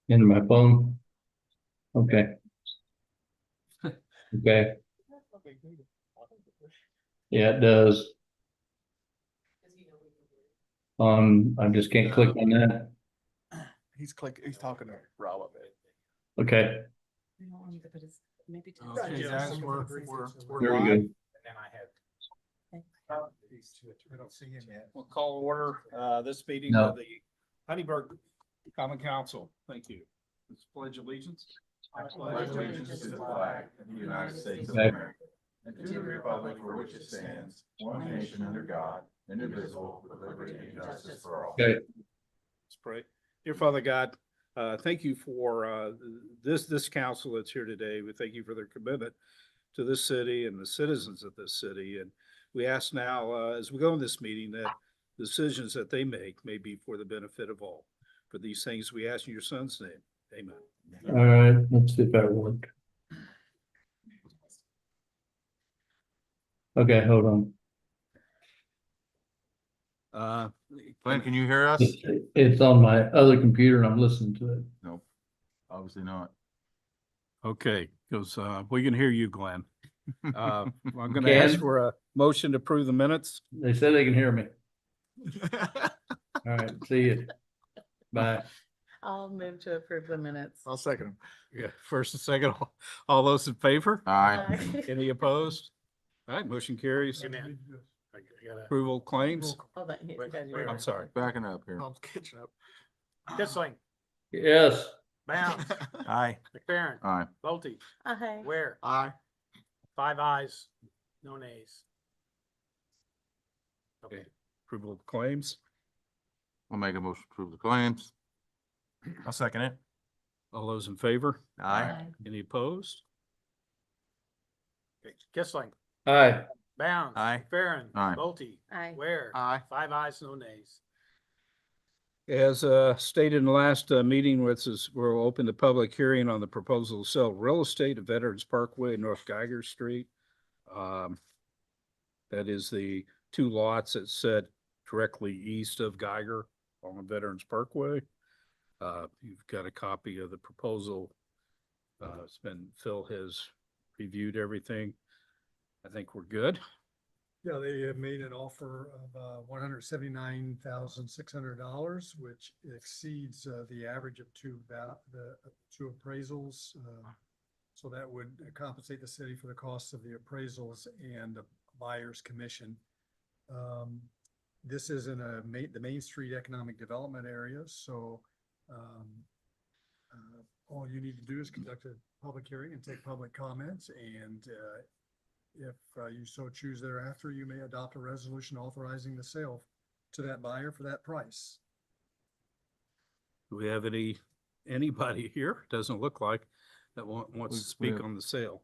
In my phone? Okay. Okay, yeah, it does. I just can't click on that. He's talking to Rob a bit. Okay, We don't want to put his, maybe. to- Okay, guys, we're there we live. go. And then I have these two. We don't see him yet. We'll call order, this meeting No. of the Honeyburg Common Council. Thank you. Let's pledge allegiance. I pledge allegiance to the flag of the United States of Okay. America and to the republic for which it stands, one nation under God, indivisible, with liberty and justice for all. Okay, Let's pray. Dear Father God, thank you for this council that's here today. We thank you for their commitment to this city and the citizens of this city. And we ask now, as we go in this meeting, that decisions that they make may be for the benefit of all. For these things we ask in your son's name. Amen. all right, let's see if that worked. Okay, hold on. Glenn, can you hear us? It's on my other computer and I'm listening to it. Nope, obviously not. Okay, because we can hear you, Glenn. I'm going to Can? ask for a motion to approve the minutes. They said they can hear me. All right, see you. Bye. I'll move to approve the minutes. I'll second him. Yeah, first and second, all those in favor? Aye. Any opposed? All right, motion carries. Approval claims. Hold on, you guys are- I'm sorry. Backing up here. Tom's catching up. Kissling, Yes, Bounds, Aye. McFerrin, Aye. Bolte, Aye. Ware, Aye. 5 ayes, no nays. Okay, approval of claims. I'll make a motion to approve the claims. I'll second it. All those in favor? Aye. Any opposed? Okay, Kissling, aye, Bounds, Aye. McFerrin, Aye. Bolte, Aye. Ware, Aye. 5 ayes, no nays. As stated in the last meeting, we'll open the public hearing on the proposal to sell real estate at Veterans Parkway, North Geiger Street. That is the two lots that sit directly east of Geiger on Veterans Parkway. You've got a copy of the proposal. Phil has reviewed everything. I think we're good. Yeah, they have made an offer of $179,600, which exceeds the average of two appraisals. So that would compensate the city for the costs of the appraisals and the buyer's commission. This is in the Main Street Economic Development area, so all you need to do is conduct a public hearing and take public comments, and if you so choose thereafter, you may adopt a resolution authorizing the sale to that buyer for that price. Do we have anybody here? Doesn't look like that wants to speak on the sale.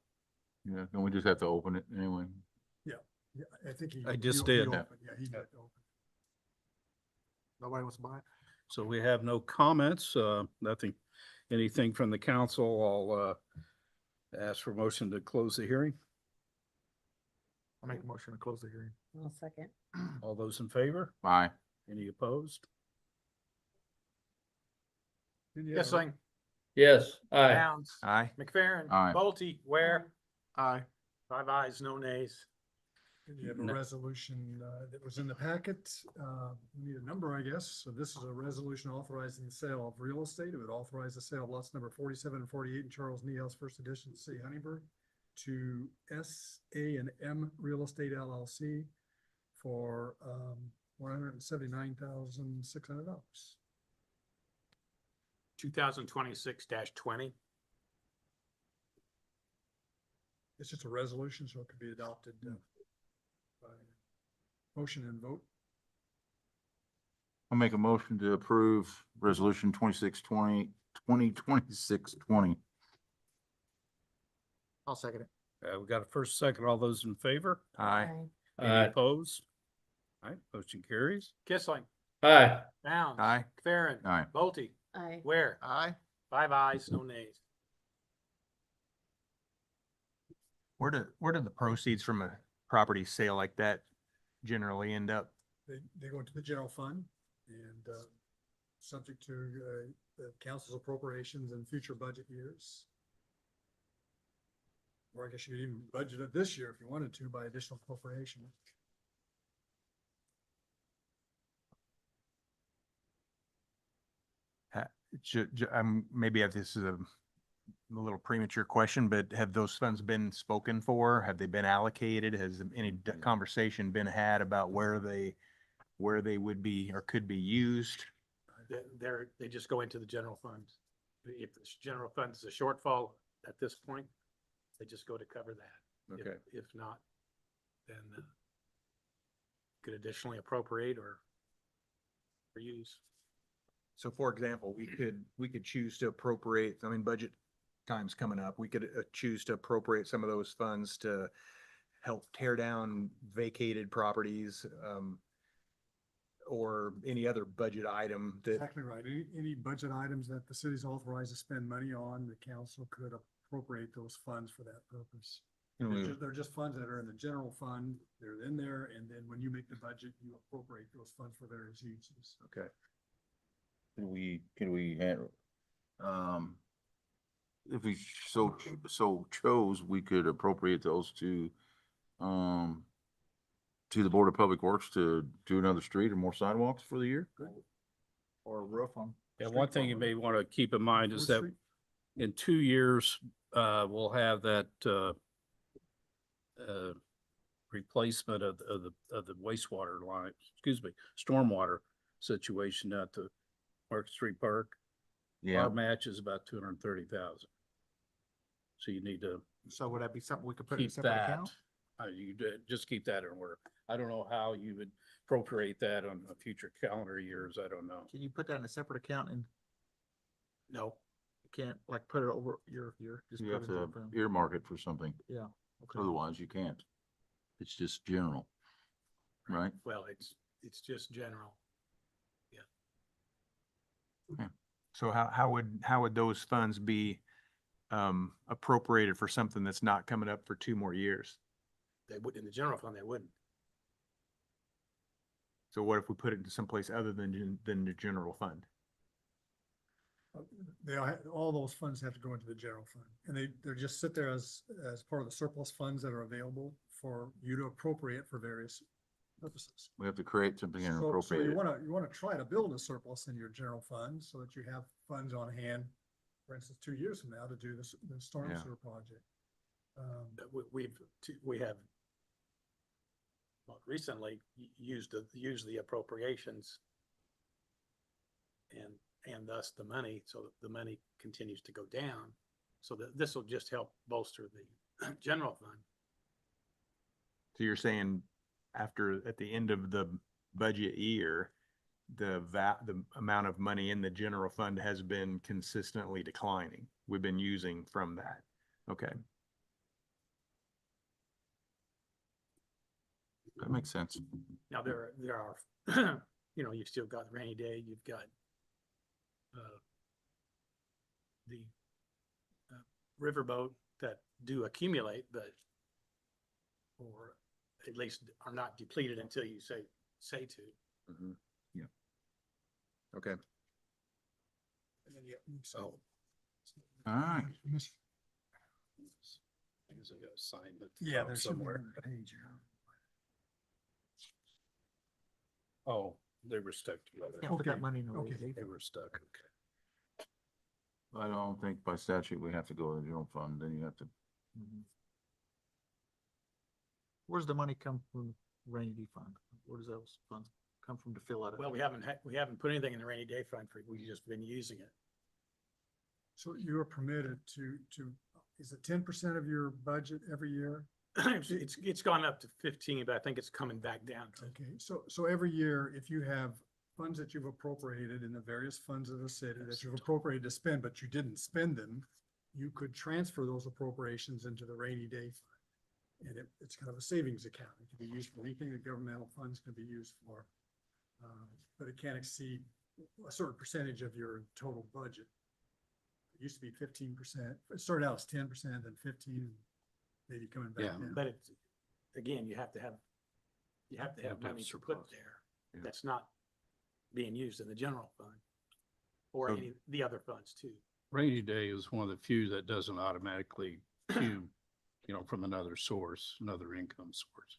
Yeah, and we just have to open it anyway. Yeah, I think he. I just he did. opened. Yeah, he did open. Nobody wants to buy it? So we have no comments, nothing, anything from the council. I'll ask for motion to close the hearing. I'll make a motion to close the hearing. I'll second. All those in favor? Aye. Any opposed? Kissling, yes, aye, Bounds, Aye. McFerrin, Aye. Bolte, Ware, Aye. 5 ayes, no nays. You have a No. resolution that was in the packet. We need a number, I guess. So this is a resolution authorizing the sale of real estate. It would authorize the sale of lots number 47 and 48 in Charles Niehaus First Edition, City of Honeyburg, to S.A.&M Real Estate LLC for $179,600. 2026-20. It's just a resolution, so it could be adopted by motion and vote. I'll make a motion to approve resolution 2026-20. I'll second it. We got a first, second, all those in favor? Aye. Any aye, opposed? All right, motion carries. Kissling, aye, Bounds, Aye. McFerrin, Aye. Bolte, Aye. Ware, Aye. 5 ayes, no nays. Where do the proceeds from a property sale like that generally end up? They go into the general fund, and, subject to, the council's appropriations in future budget years. Or I guess you could even budget it this year if you wanted to by additional appropriation. Maybe this is a little premature question, but have those funds been spoken for? Have they been allocated? Has any conversation been had about where they would be or could be used? They just go into the general funds. If the general fund is a shortfall at this point, they just go to cover that. If- Okay. If not, then could additionally appropriate or use. So for example, we could choose to appropriate, I mean, budget time's coming up. We could choose to appropriate some of those funds to help tear down vacated properties, or any other budget item that, Exactly right. Any budget items that the city's authorized to spend money on, the council could appropriate those funds for that purpose. They're just funds that are in the general fund. They're in there, and then when you make the budget, you appropriate those funds for various uses. okay. Can we handle, if we so chose, we could appropriate those to the Board of Public Works to do another street or more sidewalks for the year? Or a roof on. Yeah, one thing you may want to keep in mind is Fourth that Street? in 2 years, we'll have that, replacement of the wastewater line, stormwater situation at the Market Street Park. Yeah, Our match is about 230,000. So you need to So would that be something we could put in a keep separate that. account? Just keep that in order. I don't know how you would appropriate that on a future calendar years. I don't know. Can you put that in a separate account and No, you can't like put it over just you put have it in to your phone? earmark it for something, Yeah. Okay. otherwise you can't. It's just general, right? well, it's just general. So how would those funds be appropriated for something that's not coming up for 2 more years? They would, in the general fund, they wouldn't. So what if we put it into someplace other than the general fund? All those funds have to go into the general fund, and they're just sit there as part of the surplus funds that are available for you to appropriate for various purposes. We have to create something and So appropriate you it. wanna try to build a surplus in your general fund so that you have funds on hand, for instance, 2 years from now to do the storm Yeah. sewer project. We have well, recently used the appropriations and thus the money, so that the money continues to go down. So that this will just help bolster the general fund. So you're saying at the end of the budget year, the amount of money in the general fund has been consistently declining. We've been using from that. Okay. That makes sense. Now, there are, you've still got rainy day, you've got the riverboat that do accumulate, but or at least are not depleted until you say to. Mhm. Okay. And then, so. All right. I guess I gotta sign it. Yeah, there's somewhere somewhere. on the page here. Oh, they were stuck together. Can't put that Okay. money in a Okay. rainy day They fund. were stuck, okay. I don't think by statute we have to go to the general fund, then you have to, Mhm. Where's the money come from, rainy day fund? Where does those funds come from to fill out? Well, we haven't put anything in the rainy day fund we've just been using it. So you are permitted to, is it 10% of your budget every year? It's gone up to 15, but I think it's coming back down to. Okay, so every year, if you have funds that you've appropriated in the various funds of the city that you've appropriated to spend, but you didn't spend them, you could transfer those appropriations into the rainy day fund. And it's kind of a savings account. It can be used for anything that governmental funds can be used for. But it can't exceed a certain percentage of your total budget. It used to be 15%. It started out as 10%, then 15, maybe coming back Yeah. down. But it's, again, you have to have have to have money to put surplus. there. Yeah. That's not being used in the general fund. Or So- any, the other funds too. Rainy day is one of the few that doesn't automatically queue, from another source, another income source.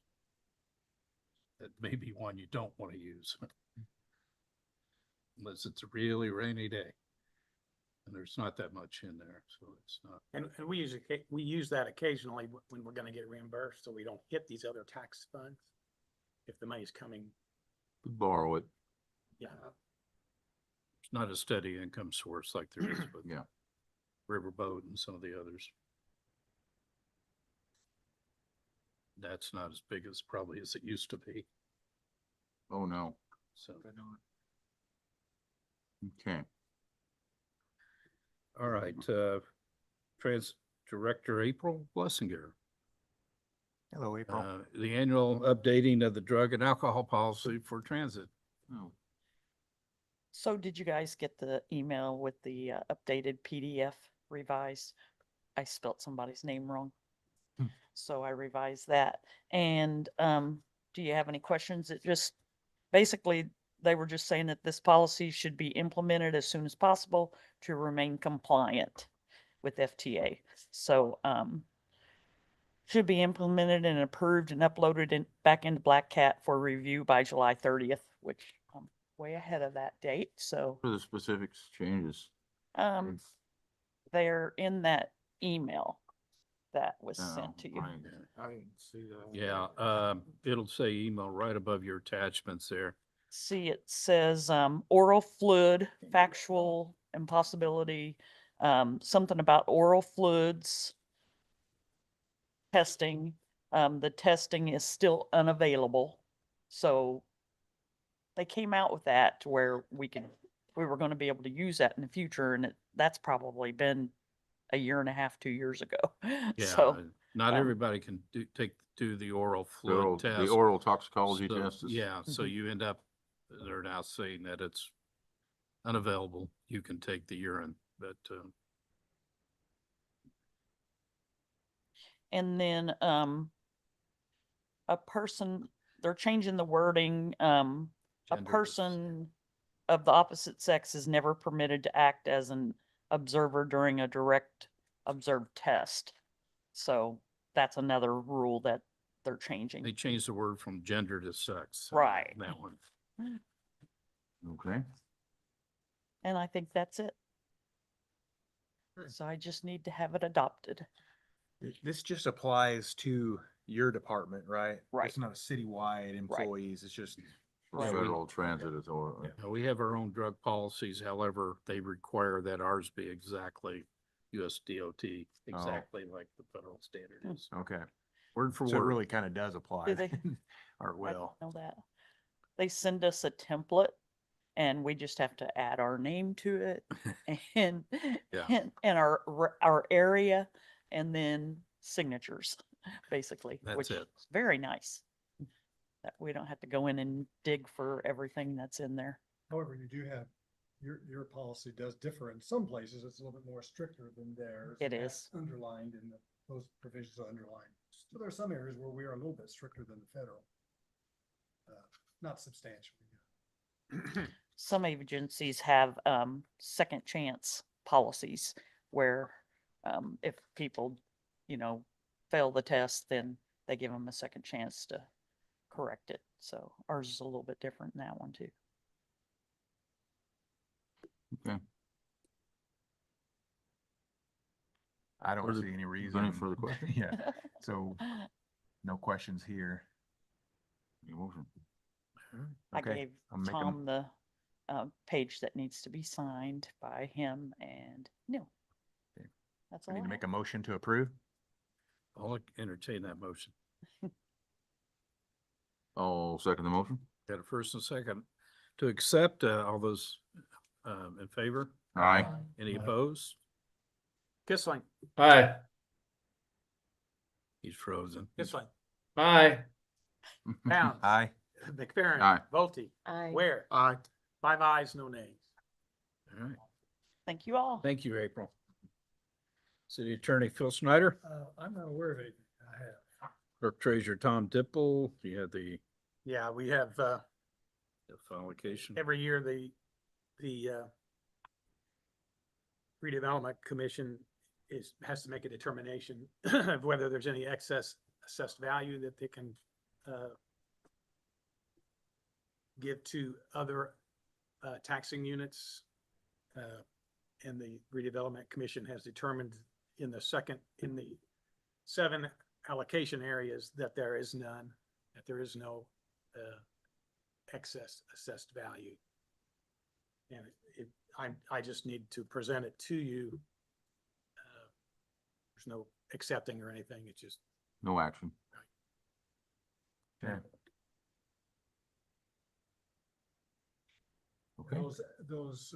That may be one you don't want to use. Unless it's a really rainy day. And there's not that much in there, so it's not. And we use that occasionally when we're gonna get reimbursed, so we don't hit these other tax funds. If the money's coming, Borrow it. yeah. It's not a steady income source like there is with Yeah. Riverboat and some of the others. That's not as big as probably as it used to be, Oh, no. so. Okay. All right, Trans Director April Blessinger. Hello, April. The annual updating of the drug and alcohol policy for transit. Oh, So did you guys get the email with the updated PDF revised? I spelt somebody's name wrong. Hmm. So I revised that. And do you have any questions? It just, basically, they were just saying that this policy should be implemented as soon as possible to remain compliant with FTA. So should be implemented and approved and uploaded back into Black Cat for review by July 30th, which I'm way ahead of that date. So for the specifics changes. they're in that email that was Oh, sent to you. right. I didn't see that. Yeah, it'll say email right above your attachments there. See, it says oral fluid, factual impossibility, something about oral fluids testing. The testing is still unavailable. So they came out with that to where we were going to be able to use that in the future. And that's probably been a year and a half, 2 years ago. Yeah, So, not um, everybody can do the oral The oral, fluid test. the oral toxicology So, test is. Yeah, so Mhm. you end up, they're now saying that it's unavailable. You can take the urine, but, and then a person, they're changing the wording, a Genderless. person of the opposite sex is never permitted to act as an observer during a direct observed test. So that's another rule that they're changing. they changed the word from gender to sex. Right. That one. Okay. And I think that's it. So I just need to have it adopted. This just applies to your department, right? Right. It's not a citywide employees, it's just. For Right. federal transit authority. We have our own drug policies. However, they require that ours be exactly US DOT, exactly like the federal standard is. Okay, Word for so it word. really kind of does apply. Do they? Or it I will. didn't know that. They send us a template and we just have to add our name to it and, Yeah. and our area and then signatures, basically. That's which it. is very nice. That we don't have to go in and dig for everything that's in there. However, you do have, your policy does differ in some places. It's a little bit more stricter than theirs. It and that's is. underlined in those provisions are underlined. So there are some areas where we are a little bit stricter than the federal. Not substantially. Some agencies have second chance policies where if people, fail the test, then they give them a second chance to correct it. So ours is a little bit different in that one too. Okay. I don't Further- see any is reason. there any further questions? Yeah, so no questions here. Any motion? I Okay, gave I'll make 'em- Tom the page that needs to be signed by him and Neil. Okay. That's We all. need I to make have. a motion to approve. I'll entertain that motion. I'll second the motion. Got a first and second to accept, all those in favor? Aye. Any Aye. opposed? Kissling, Aye. He's frozen. Kissling, Aye. Bounds. Aye. McFerrin. Aye. Vulty, I Ware. Aye. 5 ayes, no nays. All right. thank you all. Thank you, April. City Attorney Phil Snyder, I'm not aware of anything. I have. Clerk Treasurer Tom Dipple, you had the Yeah, we have, Allocation. every year, the redevelopment commission has to make a determination of whether there's any excess assessed value that they can give to other taxing units. And the redevelopment commission has determined in the 7 allocation areas that there is none, that there is no excess assessed value. And I just need to present it to you. There's no accepting or anything. It's just, No action. Okay. Okay. Those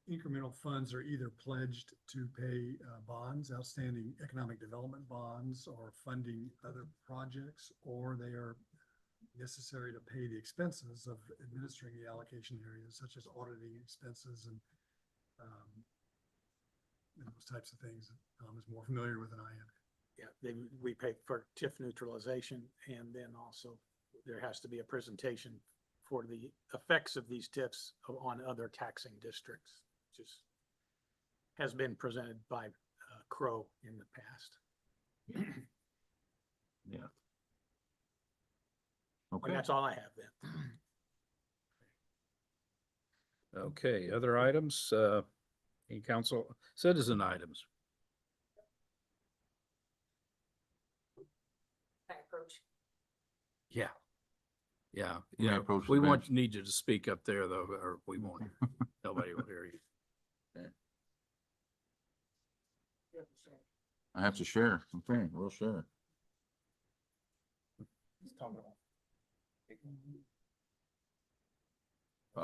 incremental funds are either pledged to pay bonds, outstanding economic development bonds, or funding other projects, or they are necessary to pay the expenses of administering the allocation areas, such as auditing expenses and those types of things that Tom is more familiar with than I am. yeah, we pay for TIF neutralization, and then also there has to be a presentation for the effects of these TIFs on other taxing districts, which has been presented by Crow in the past. Yeah. And Okay. that's all I have then. Okay, other items, any council, citizen items? Yeah. Yeah, You may yeah, approach the we bench. need you to speak up there though, or we won't, nobody will hear you. I have to share. Okay, we'll share.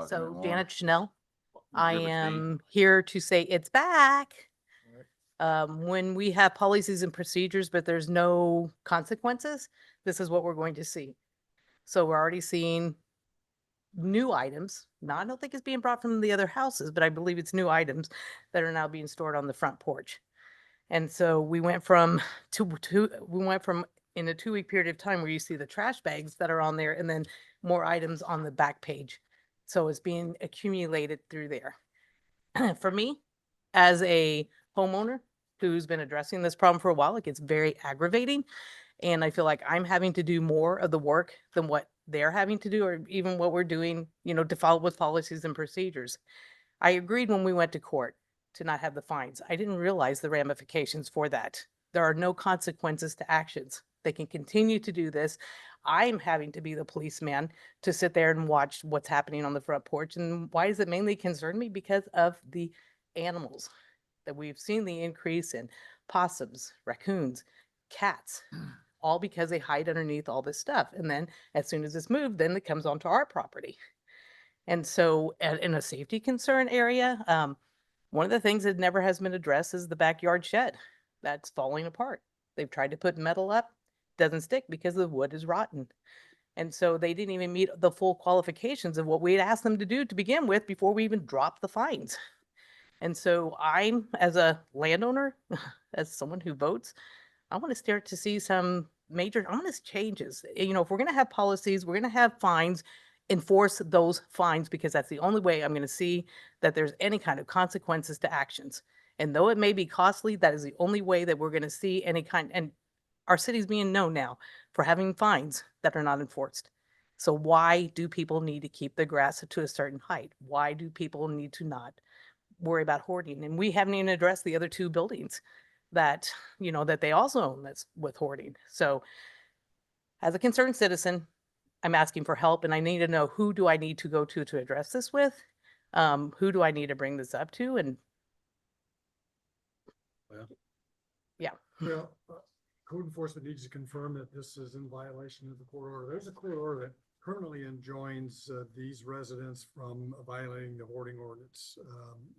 So Janet Chanel, I River State. am here to say it's back. When we have policies and procedures, but there's no consequences, this is what we're going to see. So we're already seeing new items. Now, I don't think it's being brought from the other houses, but I believe it's new items that are now being stored on the front porch. And so we went from in a 2-week period of time where you see the trash bags that are on there and then more items on the back page. So it's being accumulated through there. For me, as a homeowner who's been addressing this problem for a while, it gets very aggravating. And I feel like I'm having to do more of the work than what they're having to do, or even what we're doing, to follow with policies and procedures. I agreed when we went to court to not have the fines. I didn't realize the ramifications for that. There are no consequences to actions. They can continue to do this. I'm having to be the policeman to sit there and watch what's happening on the front porch. And why does it mainly concern me? Because of the animals that we've seen the increase in possums, raccoons, cats, all because they hide underneath all this stuff. And then as soon as it's moved, then it comes onto our property. And so in a safety concern area, one of the things that never has been addressed is the backyard shed that's falling apart. They've tried to put metal up, doesn't stick because the wood is rotten. And so they didn't even meet the full qualifications of what we had asked them to do to begin with before we even dropped the fines. And so I'm, as a landowner, as someone who votes, I want to start to see some major honest changes. If we're going to have policies, we're going to have fines, enforce those fines, because that's the only way I'm going to see that there's any kind of consequences to actions. And though it may be costly, that is the only way that we're going to see any kind. And our city's being known now for having fines that are not enforced. So why do people need to keep the grass to a certain height? Why do people need to not worry about hoarding? And we haven't even addressed the other 2 buildings that, that they also own that's with hoarding. So as a concerned citizen, I'm asking for help, and I need to know, who do I need to go to address this with? Who do I need to bring this up to? And Well, code enforcement needs to confirm that this is in violation of the court order. There's a court order that currently enjoins these residents from violating the hoarding ordinance.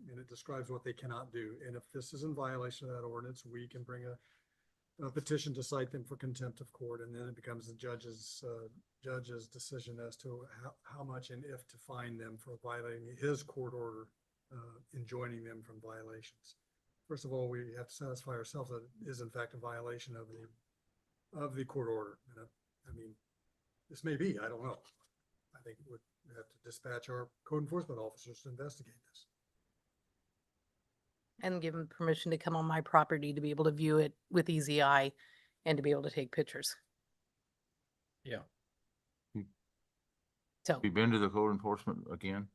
And it describes what they cannot do. And if this is in violation of that ordinance, we can bring a petition to cite them for contempt of court. And then it becomes the judge's decision as to how much and if to fine them for violating his court order, enjoining them from violations. First of all, we have to satisfy ourselves that it is in fact a violation of the court order. And I mean, this may be, I don't know. I think it would We have to dispatch our code enforcement officers to investigate this. And give them permission to come on my property to be able to view it with easy eye and to be able to take pictures. Yeah. So You been to the code enforcement again?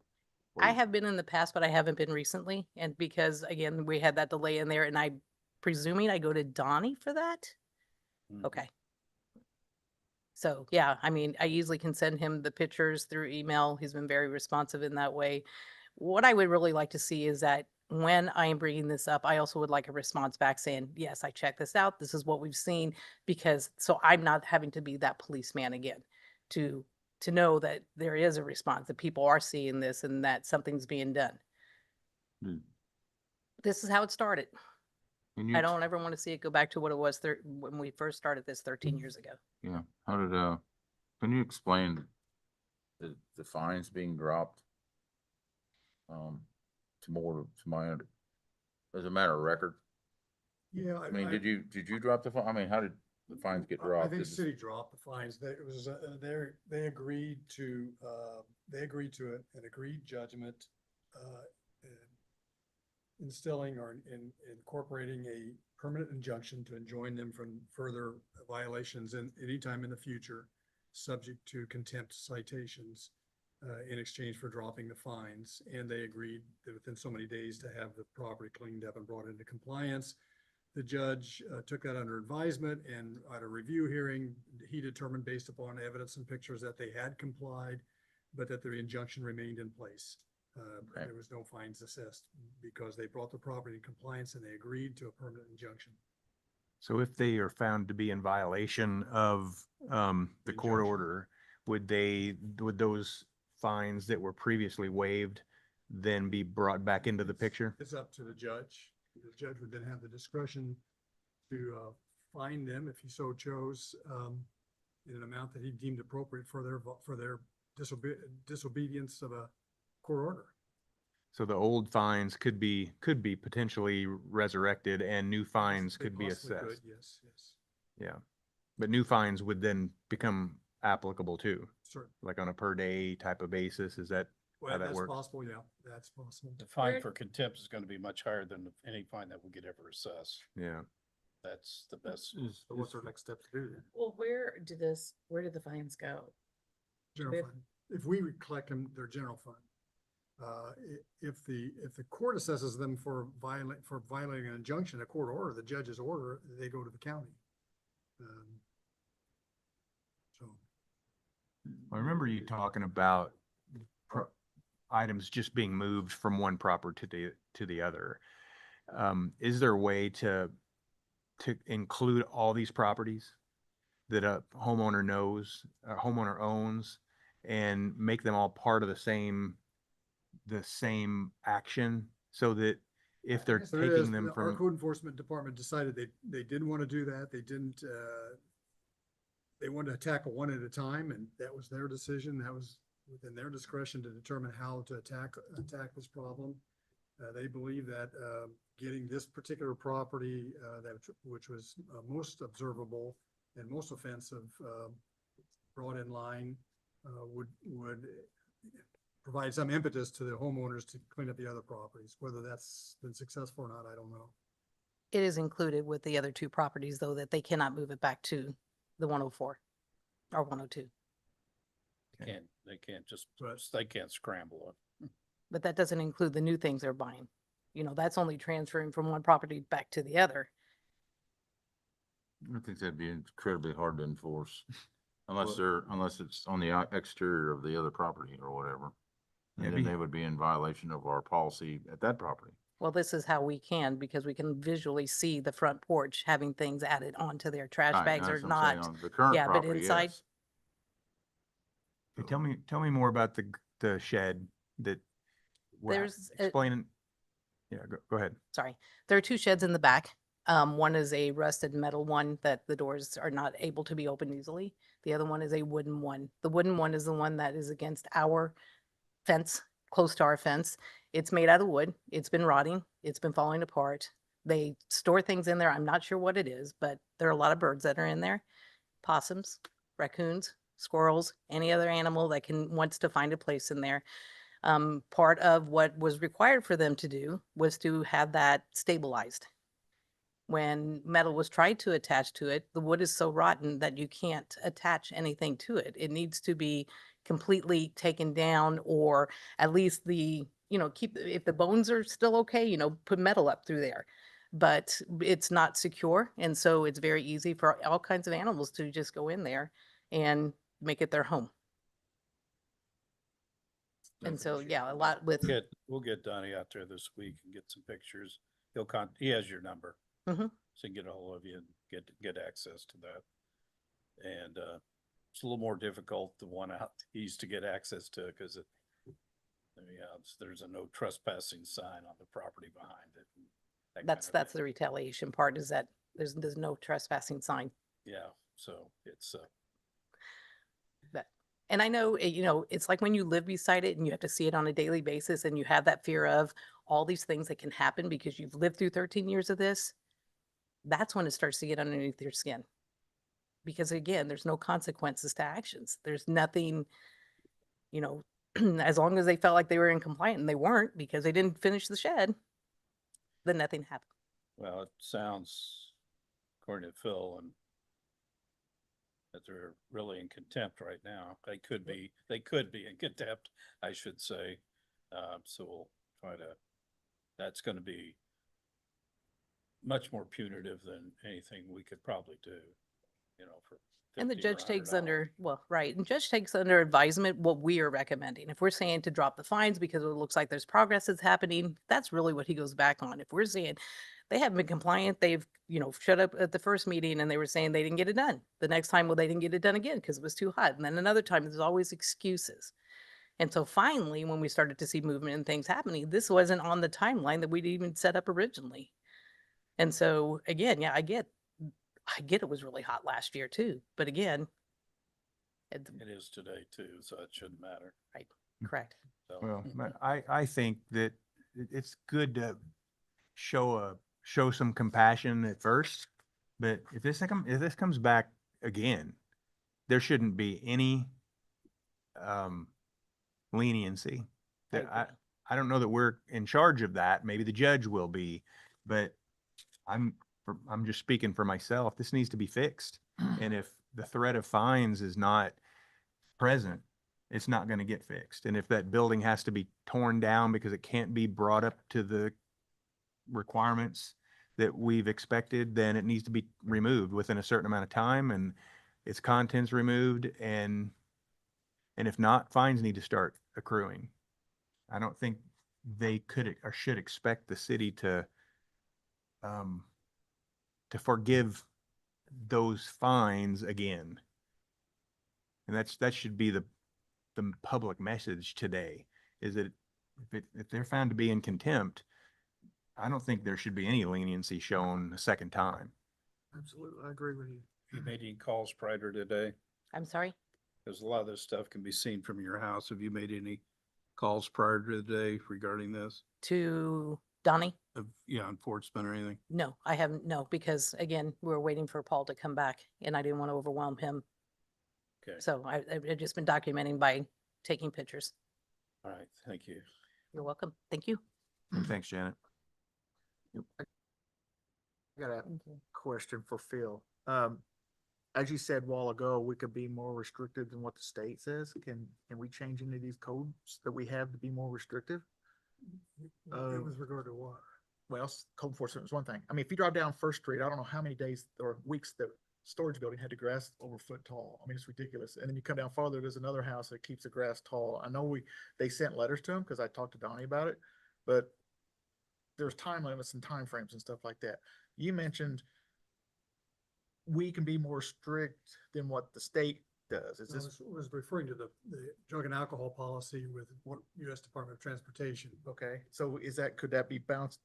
I have been in the past, but I haven't been recently. And because again, we had that delay in there and I presuming I go to Donnie for that. Mhm. Okay. So, yeah, I mean, I easily can send him the pictures through email. He's been very responsive in that way. What I would really like to see is that when I am bringing this up, I also would like a response back saying, yes, I checked this out. This is what we've seen, because so I'm not having to be that policeman again to know that there is a response, that people are seeing this and that something's being done. Hmm. This is how it started. Can you I don't ever want to see it go back to what it was when we first started this 13 years ago. Yeah, how did, can you explain the fines being dropped? To more, to my, as a matter of record, Yeah. I mean, did you drop the fine? I mean, how did the fines get I dropped? think Did the- city dropped the fines. They, it was, they agreed to, an agreed judgment, and instilling or incorporating a permanent injunction to enjoin them from further violations in any time in the future, subject to contempt citations, in exchange for dropping the fines. And they agreed that within so many days to have the property cleaned up and brought into compliance. The judge took that under advisement, and at a review hearing, he determined based upon evidence and pictures that they had complied, but that the injunction remained in place. Okay. There was no fines assessed because they brought the property in compliance and they agreed to a permanent injunction. So if they are found to be in violation of the court Injunction. order, would those fines that were previously waived then be brought back into the picture? It's up to the judge. The judge would then have the discretion to fine them if he so chose, in an amount that he deemed appropriate for their disobedience of a court order. So the old fines could be potentially resurrected and new fines They could be possibly could, assessed. yes, yes, Yeah. But new fines would then become applicable too, certainly. like on a per day type of basis. Is that Well, how that that's works? possible, yeah, that's possible. The fine Where- for contempt is gonna be much higher than any fine that we could ever assess. Yeah. That's the best. So what's our next step to do then? Well, where did the fines go? General They- fund. If we would collect them, their general fund. If the court assesses them for violating an injunction, a court order, the judge's order, they go to the county. So, I remember you talking about items just being moved from one property to the other. Is there a way to include all these properties that a homeowner knows, a homeowner owns, and make them all part of the same action, so that if they're yes, there is. taking them Our from, code enforcement department decided they didn't want to do that. They didn't, they wanted to tackle one at a time, and that was their decision. That was within their discretion to determine how to attack this problem. They believe that, getting this particular property, which was most observable and most offensive, brought in line, would provide some impetus to the homeowners to clean up the other properties. Whether that's been successful or not, I don't know. It is included with the other two properties, though, that they cannot move it back to the 104 or 102. They can't just, Right. they can't scramble it. But that doesn't include the new things they're buying. You know, that's only transferring from one property back to the other. I think that'd be incredibly hard to enforce. Unless it's on the exterior of the other property or whatever. And then Maybe. they would be in violation of our policy at that property. Well, this is how we can, because we can visually see the front porch having things added onto their trash Right, bags or that's what I'm saying, not. on the current Yeah, but property, inside- yes. Hey, tell me more about the shed that. There's a- Explain. Yeah, go ahead. Sorry, there are two sheds in the back. One is a rusted metal one that the doors are not able to be opened easily. The other one is a wooden one. The wooden one is the one that is against our fence, close to our fence. It's made out of wood. It's been rotting. It's been falling apart. They store things in there. I'm not sure what it is, but there are a lot of birds that are in there. Possums, raccoons, squirrels, any other animal that wants to find a place in there. Part of what was required for them to do was to have that stabilized. When metal was tried to attach to it, the wood is so rotten that you can't attach anything to it. It needs to be completely taken down, or at least if the bones are still okay, put metal up through there. But it's not secure. And so it's very easy for all kinds of animals to just go in there and make it their home. And so, yeah, a lot with, We'll get Donnie out there this week and get some pictures. He has your number. Mhm. So he can get a hold of you and get access to that. And, it's a little more difficult, the one out east to get access to, because there's a no trespassing sign on the property behind it. that kind of that's thing. the retaliation part, is that there's no trespassing sign. Yeah, so it's, And I know, it's like when you live beside it and you have to see it on a daily basis, and you have that fear of all these things that can happen because you've lived through 13 years of this. That's when it starts to get underneath your skin. Because again, there's no consequences to actions. There's nothing, as long as they felt like they were in compliance, and they weren't because they didn't finish the shed, then nothing happened. well, it sounds, according to Phil, and that they're really in contempt right now. They could be in contempt, I should say. So we'll try to, that's gonna be much more punitive than anything we could probably do, for. And the 50 or judge takes $100. right, and judge takes under advisement what we are recommending. If we're saying to drop the fines because it looks like there's progress that's happening, that's really what he goes back on. If we're saying they haven't been compliant, they've, shut up at the first meeting and they were saying they didn't get it done. The next time, well, they didn't get it done again because it was too hot. And then another time, there's always excuses. And so finally, when we started to see movement and things happening, this wasn't on the timeline that we'd even set up originally. And so again, yeah, I get it was really hot last year too, but again, It is today too, so it shouldn't matter. correct. So, Well, I think that it's good to show some compassion at first, but if this comes back again, there shouldn't be any leniency. I That agree. I don't know that we're in charge of that. Maybe the judge will be, but I'm just speaking for myself. This needs to be fixed. And if the threat of fines is not present, it's not going to get fixed. And if that building has to be torn down because it can't be brought up to the requirements that we've expected, then it needs to be removed within a certain amount of time and its contents removed. And if not, fines need to start accruing. I don't think they could or should expect the city to forgive those fines again. And that should be the public message today, is that if they're found to be in contempt, I don't think there should be any leniency shown a second time. Absolutely, I agree with you. you made any calls prior to today? I'm sorry? Because a lot of this stuff can be seen from your house. Have you made any calls prior to today regarding this? To Donnie? Enforcement or anything? No, I haven't, no, because again, we were waiting for Paul to come back and I didn't want to overwhelm him. Okay, So I've just been documenting by taking pictures. all right, thank you. You're welcome. Thank you. And thanks, Janet. I got a question for Phil. As you said a while ago, we could be more restrictive than what the state says. Can we change any of these codes that we have to be more restrictive? With regard to what? Well, code enforcement is one thing. I mean, if you drive down First Street, I don't know how many days or weeks the storage building had the grass over a foot tall. I mean, it's ridiculous. And then you come down farther, there's another house that keeps the grass tall. I know they sent letters to them because I talked to Donnie about it, but there's time limits and time frames and stuff like that. You mentioned we can be more strict than what the state does. Is I this was referring to the drug and alcohol policy with what U.S. Department of Transportation. okay? So could that be bounced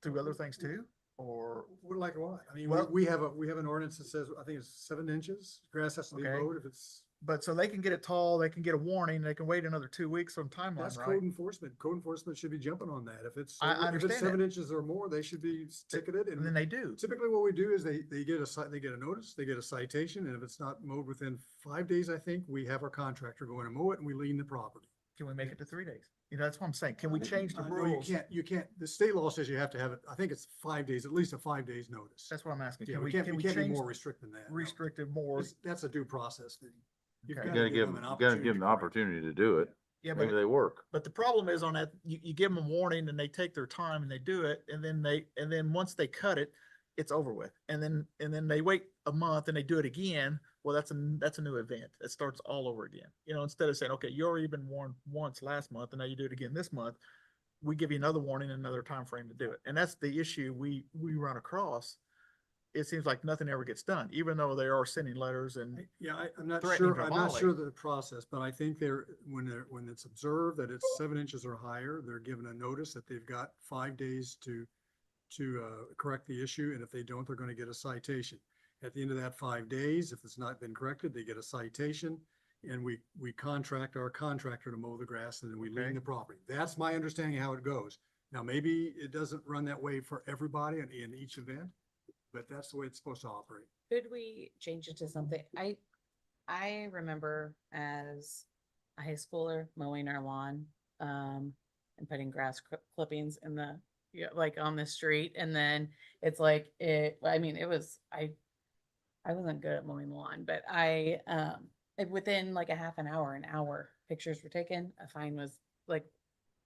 through other things too? Or, Like what? I mean, Well- we have an ordinance that says, I think it's 7 inches. Grass has to be Okay. mowed if it's But so they can get it tall, they can get a warning, they can wait another 2 weeks on timeline, That's right? code enforcement. Code enforcement should be jumping on that. If it's, I if it's understand 7 inches or more, they should be ticketed. And then they do. Typically what we do is they get they get a notice, they get a citation, and if it's not mowed within 5 days, I think, we have our contractor go in and mow it and we lien the property. Can we make it to 3 days? You know, that's what I'm saying. Can we change the No, rules? you can't, the state law says you have to have it, I think it's 5 days, at least a 5 days notice. That's what I'm asking. Yeah, Can we we, can't, can we we can't be change more restricted than that. no. restrictive more? That's a due process thing. You've Okay. You gotta give them them, an you gotta give them the opportunity opportunity to do it. Yeah, Maybe but, they work. but the problem is on that, you give them a warning and they take their time and they do it. And then once they cut it, it's over with. And then they wait a month and they do it again. Well, that's a new event. It starts all over again. You know, instead of saying, okay, you already been warned once last month and now you do it again this month, we give you another warning and another time frame to do it. And that's the issue we run across. It seems like nothing ever gets done, even though they are sending letters and Yeah, I'm not threatening sure, to I'm not sure violate. the process, but I think when it's observed that it's 7 inches or higher, they're given a notice that they've got 5 days to correct the issue, and if they don't, they're gonna get a citation. At the end of that 5 days, if it's not been corrected, they get a citation, and we contract our contractor to mow the grass, and then we lien Okay. the property. That's my understanding of how it goes. Now, maybe it doesn't run that way for everybody in each event, but that's the way it's supposed to operate. Could we change it to something? I remember as a high schooler mowing our lawn, and putting grass clippings in the, yeah, like on the street. And then it's like, I mean, it was, I wasn't good at mowing the lawn, but within like a half an hour, pictures were taken. A fine was like,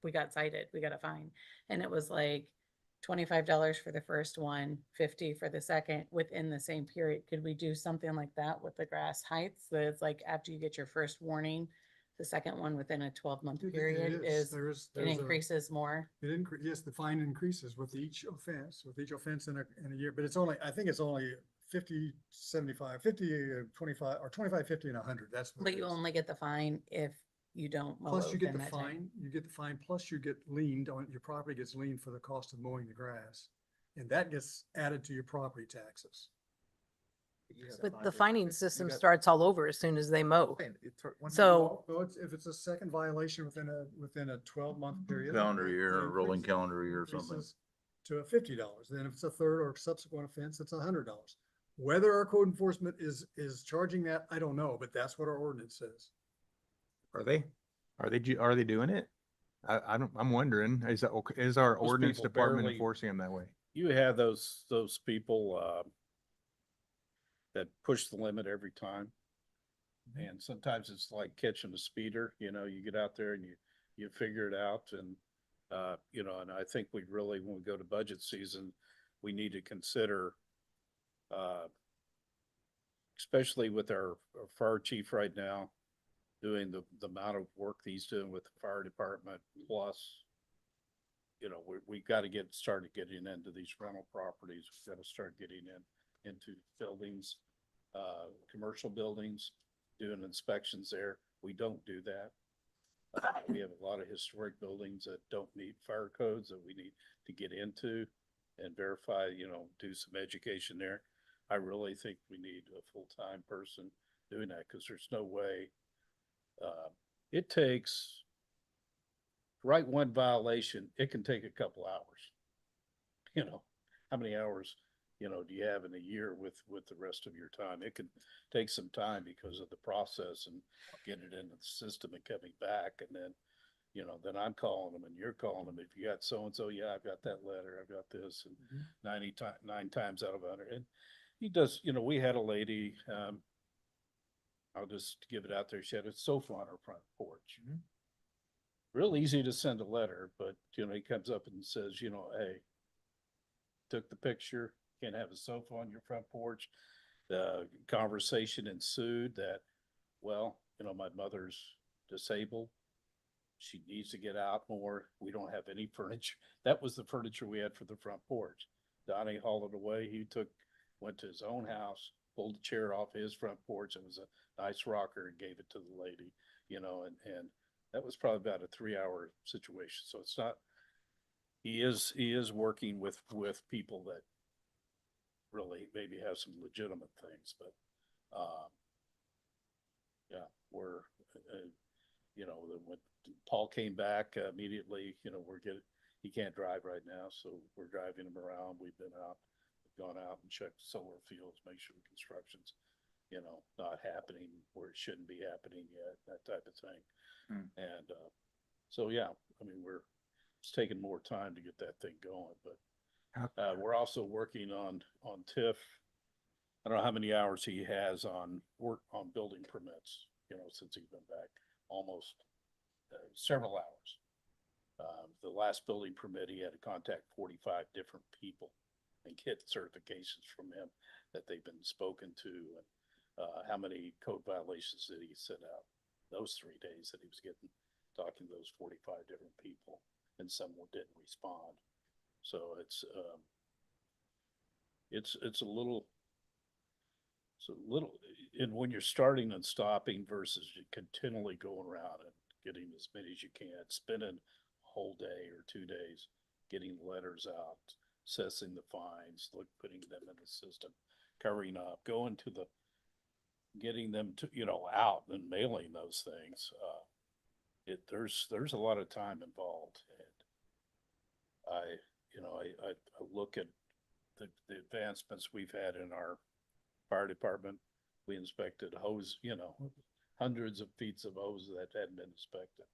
we got cited, we got a fine. And it was like $25 for the first one, 50 for the second within the same period. Could we do something like that with the grass heights? That it's like after you get your first warning, the second one within a 12-month period is, it increases more. Yes, the fine increases with each offense in a year, but it's only, I think it's only 50, 75, 50, 25, or 25, 50, and 100. That's what But it you is. only get the fine if you don't mow Plus you get within the that time. fine, plus you get liened on, your property gets liened for the cost of mowing the grass. And that gets added to your property taxes. But the fining system starts all over as soon as they mow. Once So- Well, if it's a second violation within a 12-month period. Calendar year, it or rolling increases- calendar year or something. increases To a $50. Then if it's a third or subsequent offense, it's $100. Whether our code enforcement is charging that, I don't know, but that's what our ordinance says. Are they? Are they doing it? I'm wondering, is that, okay? Is our Most ordinance people department barely- enforcing them that way? You have those people, that push the limit every time. And sometimes it's like catching a speeder, you know, you get out there and you figure it out and, you know, and I think we really, when we go to budget season, we need to consider, especially with our fire chief right now, doing the amount of work that he's doing with the fire department, plus, you know, we got to started getting into these rental properties. We've got to start getting into buildings, commercial buildings, doing inspections there. We don't do that. We have a lot of historic buildings that don't meet fire codes that we need to get into and verify, you know, do some education there. I really think we need a full-time person doing that because there's no way. It takes, to write one violation, it can take a couple hours. You know, how many hours, you know, do you have in a year with the rest of your time? It can take some time because of the process and getting it into the system and coming back. And then, you know, then I'm calling them and you're calling them. If you got so-and-so, yeah, I've got that letter, I've got this, and 9 times out of 100. And he does, you know, we had a lady, I'll just give it out there. She had a sofa on her front porch. Real easy to send a letter, but you know, he comes up and says, you know, hey, took the picture, can't have a sofa on your front porch. The conversation ensued that, well, you know, my mother's disabled. She needs to get out more. We don't have any furniture. That was the furniture we had for the front porch. Donnie hauled it away. He went to his own house, pulled the chair off his front porch. It was a nice rocker and gave it to the lady, you know, and that was probably about a 3-hour situation. So it's not, he is working with people that really maybe have some legitimate things, but, Yeah, we're, you know, when Paul came back immediately, you know, he can't drive right now, so we're driving him around. We've been out, gone out and checked solar fields, make sure construction's, you know, not happening where it shouldn't be happening yet, that type of thing. And, so yeah, I mean, it's taking more time to get that thing going, but, we're also working on TIF. I don't know how many hours he has on work on building permits, you know, since he's been back, almost several hours. The last building permit, he had to contact 45 different people and get certifications from him that they've been spoken to, and how many code violations did he set out those 3 days that he was talking to those 45 different people, and some didn't respond. So it's a little, and when you're starting and stopping versus you continually going around and getting as many as you can, spending a whole day or 2 days getting letters out, assessing the fines, putting them in the system, covering up, getting them to, you know, out and mailing those things. There's a lot of time involved, and I look at the advancements we've had in our fire department. We inspected hose, you know, hundreds of feet of hose that hadn't been inspected.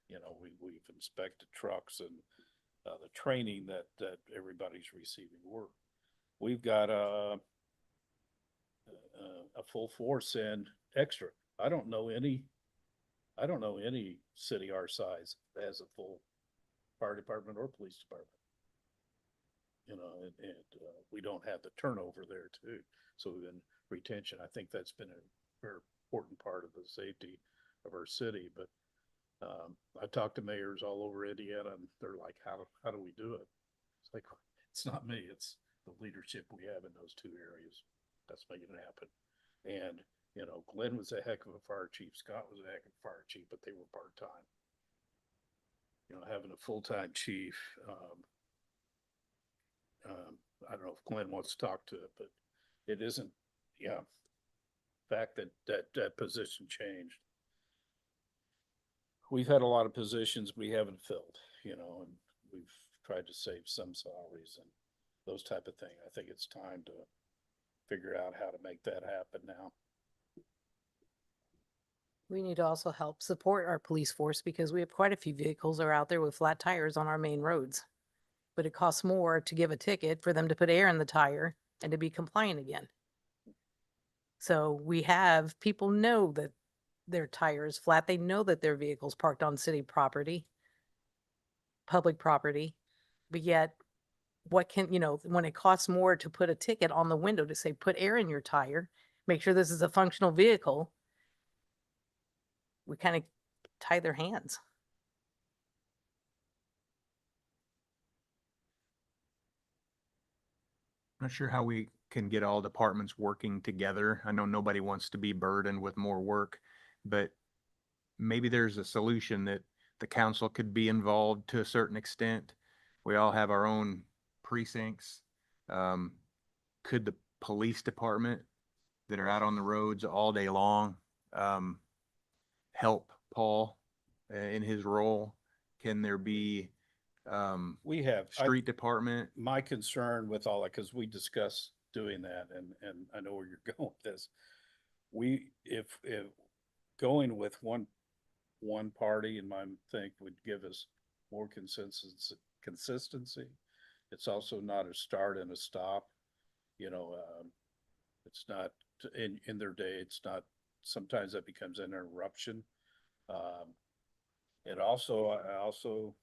You know, we've inspected trucks and the training that everybody's receiving. We've got a full force and extra. I don't know any city our size that has a full fire department or police department. You know, and we don't have the turnover there too. So we've been retention. I think that's been a very important part of the safety of our city. But I talked to mayors all over Indiana, and they're like, how do we do it? It's like, it's not me. It's the leadership we have in those two areas that's making it happen. And, you know, Glenn was a heck of a fire chief. Scott was a heck of a fire chief, but they were part-time. You know, having a full-time chief, I don't know if Glenn wants to talk to it, but it isn't, yeah. Fact that position changed. We've had a lot of positions we haven't filled, you know, and we've tried to save some salaries and those type of thing. I think it's time to figure out how to make that happen now. We need to also help support our police force because we have quite a few vehicles that are out there with flat tires on our main roads. But it costs more to give a ticket for them to put air in the tire and to be compliant again. So we have people know that their tire is flat. They know that their vehicle's parked on city property, public property, but yet when it costs more to put a ticket on the window to say, put air in your tire, make sure this is a functional vehicle, we kind of tie their hands. I'm not sure how we can get all departments working together. I know nobody wants to be burdened with more work, but maybe there's a solution that the council could be involved to a certain extent. We all have our own precincts. Could the police department that are out on the roads all day long help Paul in his role? Can there be We have street department? My concern with all that, because we discussed doing that, and I know where you're going with this. If going with one party, in my think, would give us more consistency. It's also not a start and a stop. You know, it's not in their day. It's not. Sometimes that becomes an interruption. I also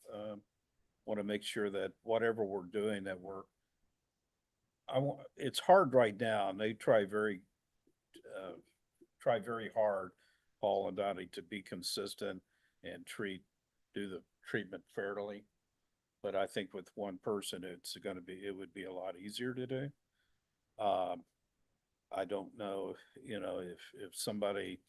want to make sure that whatever we're doing, it's hard right now, and they try very hard, Paul and Donnie, to be consistent and do the treatment fairly. But I think with one person, it would be a lot easier to do. I don't know, you know, if somebody,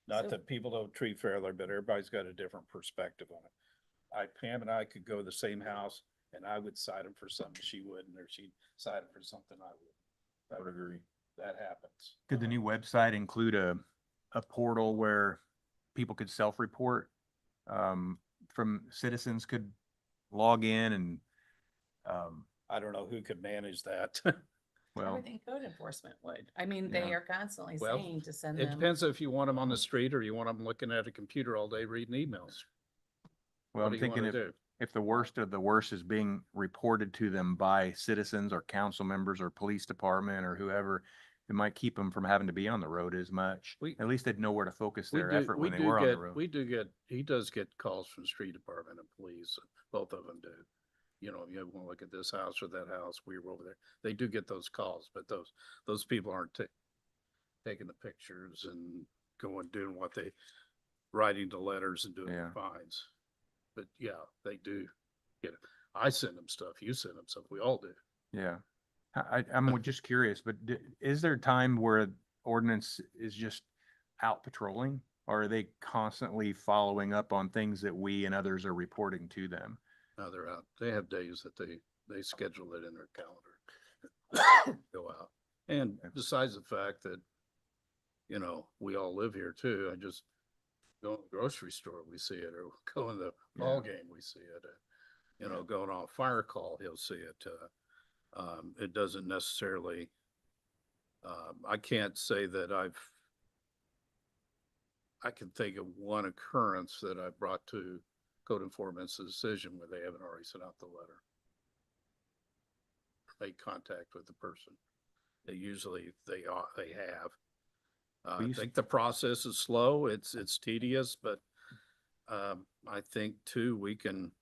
not that people don't treat fairly, but everybody's got a different perspective on it. Pam and I could go to the same house, and I would cite them for something she wouldn't, or she'd cite them for something I would. I would agree. that happens. Could the new website include a portal where people could self-report? From citizens could log in and, I don't know who could manage that. I well, would think code enforcement would. I mean, Yeah. they are constantly Well, saying to send It them. depends if you want them on the street or you want them looking at a computer all day reading emails. well, What I'm do you thinking want to if, do? if the worst of the worst is being reported to them by citizens or council members or police department or whoever, it might keep them from having to be on the road as much. We- At least they'd know where to focus We their do, effort we when they do were on the get, road. we do get, he does get calls from street department and police, both of them do. You know, you want to look at this house or that house, we were over there. They do get those calls, but those people aren't taking the pictures and doing what they, writing the letters and doing the Yeah. fines. But yeah, they do get it. I send them stuff, you send them stuff, we all do. Yeah. I'm just curious, but is there time where ordinance is just out patrolling? Or are they constantly following up on things that we and others are reporting to them? Now they're out. They have days that they schedule it in their calendar. Go out. And besides the fact that, you know, we all live here too. I just go to the grocery store, we see it, or go in the ball game, we see it. You know, going on a fire call, he'll see it. It doesn't necessarily, I can't say that I can think of one occurrence that I brought to code enforcement's decision where they haven't already sent out the letter. Made contact with the person. They usually, they have. I used- think the process is slow, it's tedious, but, I think too, we can,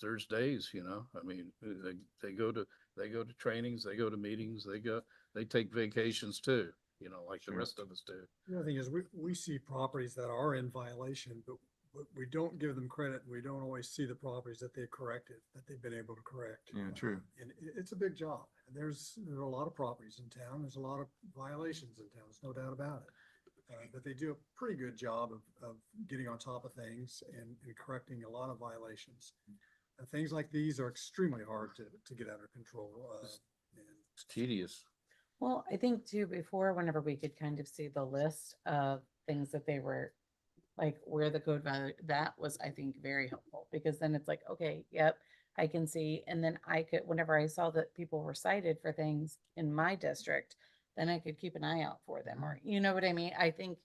there's days, you know, I mean, they go to trainings, they go to meetings, they take vacations too, you know, like the Sure. rest of us do. The other thing is, we see properties that are in violation, but we don't give them credit. We don't always see the properties that they've corrected, that they've been able to correct. Yeah, true. And it's a big job. And there are a lot of properties in town. There's a lot of violations in town. There's no doubt about it. But they do a pretty good job of getting on top of things and correcting a lot of violations. And things like these are extremely hard to get under control. And It's tedious. Well, I think too, before, whenever we could kind of see the list of things that they were, like where the code value, that was, I think, very helpful, because then it's like, okay, yep, I can see. And then I could, whenever I saw that people were cited for things in my district, then I could keep an eye out for them, or, you know what I mean? I think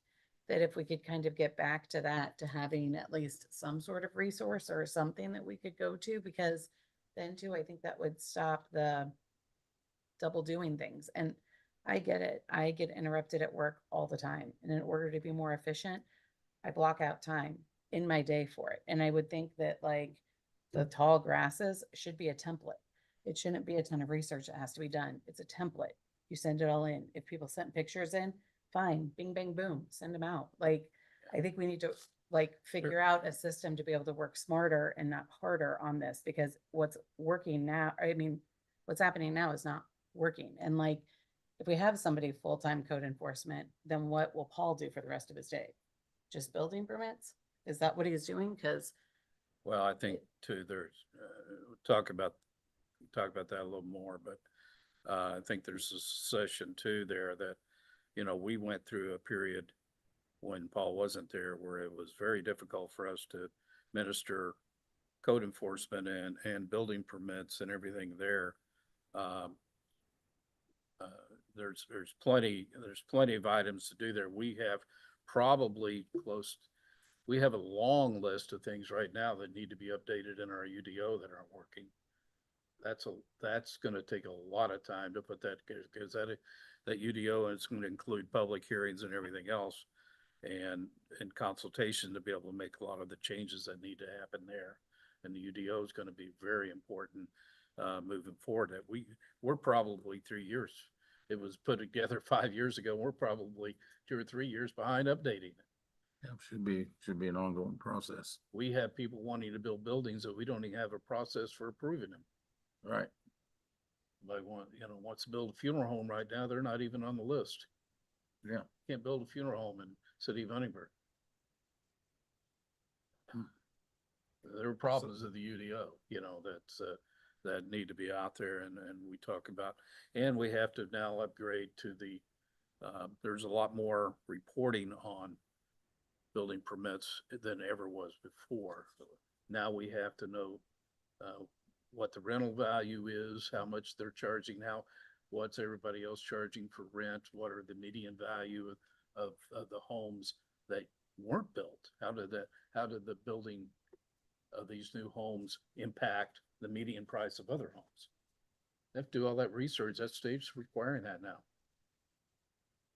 that if we could kind of get back to that, to having at least some sort of resource or something that we could go to, because then too, I think that would stop the double doing things. And I get it. I get interrupted at work all the time. And in order to be more efficient, I block out time in my day for it. And I would think that like the tall grasses should be a template. It shouldn't be a ton of research that has to be done. It's a template. You send it all in. If people sent pictures in, fine, bing, bang, boom, send them out. Like, I think we need to like figure out a system to be able to work smarter and not harder on this, because what's working now, I mean, what's happening now is not working. And like, if we have somebody full-time code enforcement, then what will Paul do for the rest of his day? Just building permits? Is that what he's doing? Cause Well, I think too, there's, talk about that a little more, but, I think there's a session too there that, you know, we went through a period when Paul wasn't there where it was very difficult for us to administer code enforcement and building permits and everything there. There's plenty of items to do there. We have probably we have a long list of things right now that need to be updated in our UDO that aren't working. That's gonna take a lot of time to put that, because that UDO, and it's gonna include public hearings and everything else, and consultation to be able to make a lot of the changes that need to happen there. And the UDO is gonna be very important, moving forward. That we're probably 3 years. It was put together 5 years ago. We're probably 2 or 3 years behind updating it. Yeah, should be an ongoing process. We have people wanting to build buildings that we don't even have a process for approving them. Right. Like wants to build a funeral home right now, they're not even on the list. Yeah. Can't build a funeral home in city of Huntingburg. There are problems with the UDO, you know, that's, that need to be out there and we talk about, and we have to now upgrade to the, there's a lot more reporting on building permits than ever was before. Now we have to know, what the rental value is, how much they're charging, what's everybody else charging for rent, what are the median value of the homes that weren't built? How did the building of these new homes impact the median price of other homes? They have to do all that research. That state's requiring that now.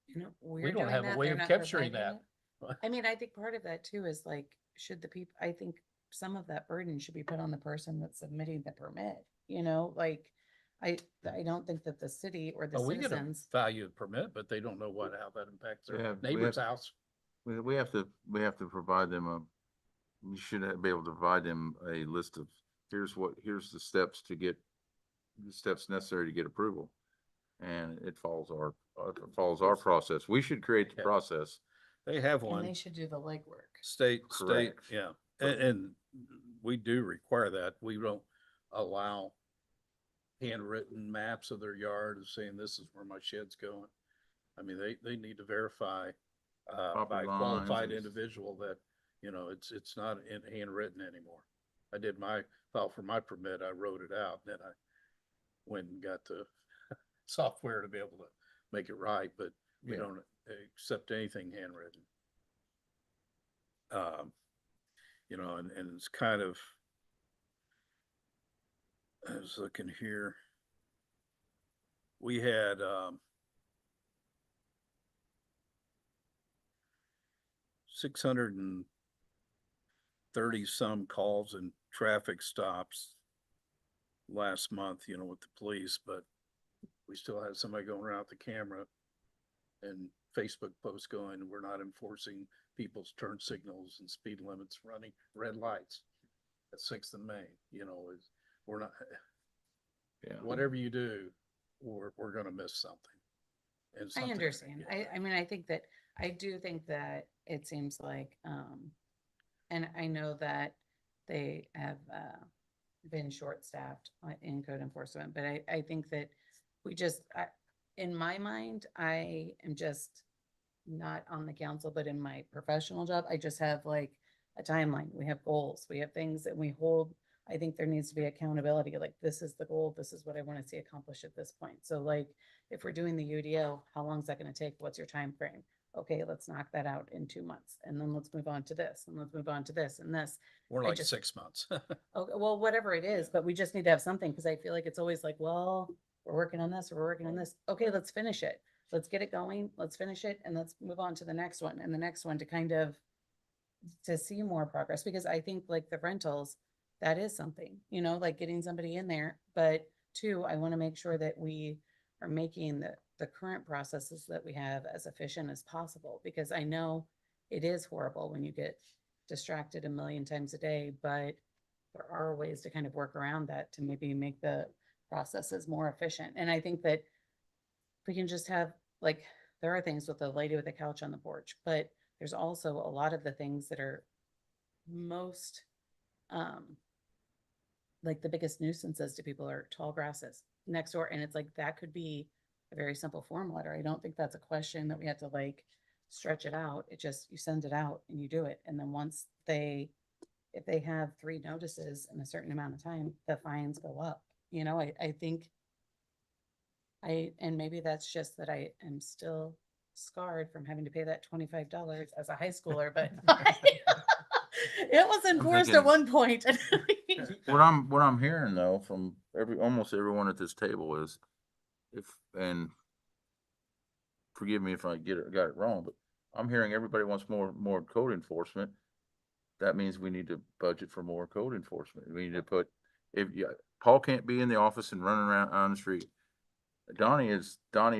You know, We we're don't doing have a that, way they're of not capturing providing that. it. I mean, I think part of that too is like, should the people, I think some of that burden should be put on the person that's submitting the permit, you know, like, I don't think that the city or the Well, we get a citizens. value of permit, but they don't know how that impacts We their have- we neighbor's have- house. We have to provide them we should be able to provide them a list of, here's the steps necessary to get approval. And it follows our process. We should create the Yeah. process. They have And one. they should do the legwork. State, Correct. yeah. And we do require that. We don't allow handwritten maps of their yard of saying this is where my shed's going. I mean, they need to verify, by Property a qualified lines and- individual that, you know, it's not handwritten anymore. I did my file for my permit. I wrote it out, then I went and got the software to be able to make it right, but we Yeah. don't accept anything handwritten. You know, and it's kind of, I was looking here. We had, 630 some calls and traffic stops last month, you know, with the police, but we still had somebody going around with the camera and Facebook posts going, we're not enforcing people's turn signals and speed limits, running red lights at 6th and Main, you know, we're not, Yeah. whatever you do, we're gonna miss something. And I something- understand. yeah. I mean, I do think that it seems like, and I know that they have, been short-staffed in code enforcement, but I think that we just, in my mind, I am just not on the council, but in my professional job, I just have like a timeline. We have goals, we have things that we hold. I think there needs to be accountability, like this is the goal, this is what I want to see accomplished at this point. So like, if we're doing the UDO, how long is that going to take? What's your time frame? Okay, let's knock that out in 2 months, and then let's move on to this, and let's move on to this and this. We're I like just- 6 months. Okay, well, whatever it is, but we just need to have something, because I feel like it's always like, well, we're working on this, or we're working on this. Okay, let's finish it. Let's get it going, let's finish it, and let's move on to the next one and the next one to kind of to see more progress, because I think like the rentals, that is something, you know, like getting somebody in there. But two, I want to make sure that we are making the current processes that we have as efficient as possible, because I know it is horrible when you get distracted a million times a day, but there are ways to kind of work around that to maybe make the processes more efficient. And I think that we can just have, like, there are things with the lady with the couch on the porch, but there's also a lot of the things that are most, like the biggest nuisances to people are tall grasses next door. And it's like, that could be a very simple form letter. I don't think that's a question that we have to like stretch it out. It just, you send it out and you do it. And then once if they have 3 notices in a certain amount of time, the fines go up. You know, I think and maybe that's just that I am still scarred from having to pay that $25 as a high schooler, but it was enforced at thinking- one point. What I'm hearing though, from almost everyone at this table is, and forgive me if I got it wrong, but I'm hearing everybody wants more code enforcement. That means we need to budget for more code enforcement. We need to put, Paul can't be in the office and running around on the street. Donnie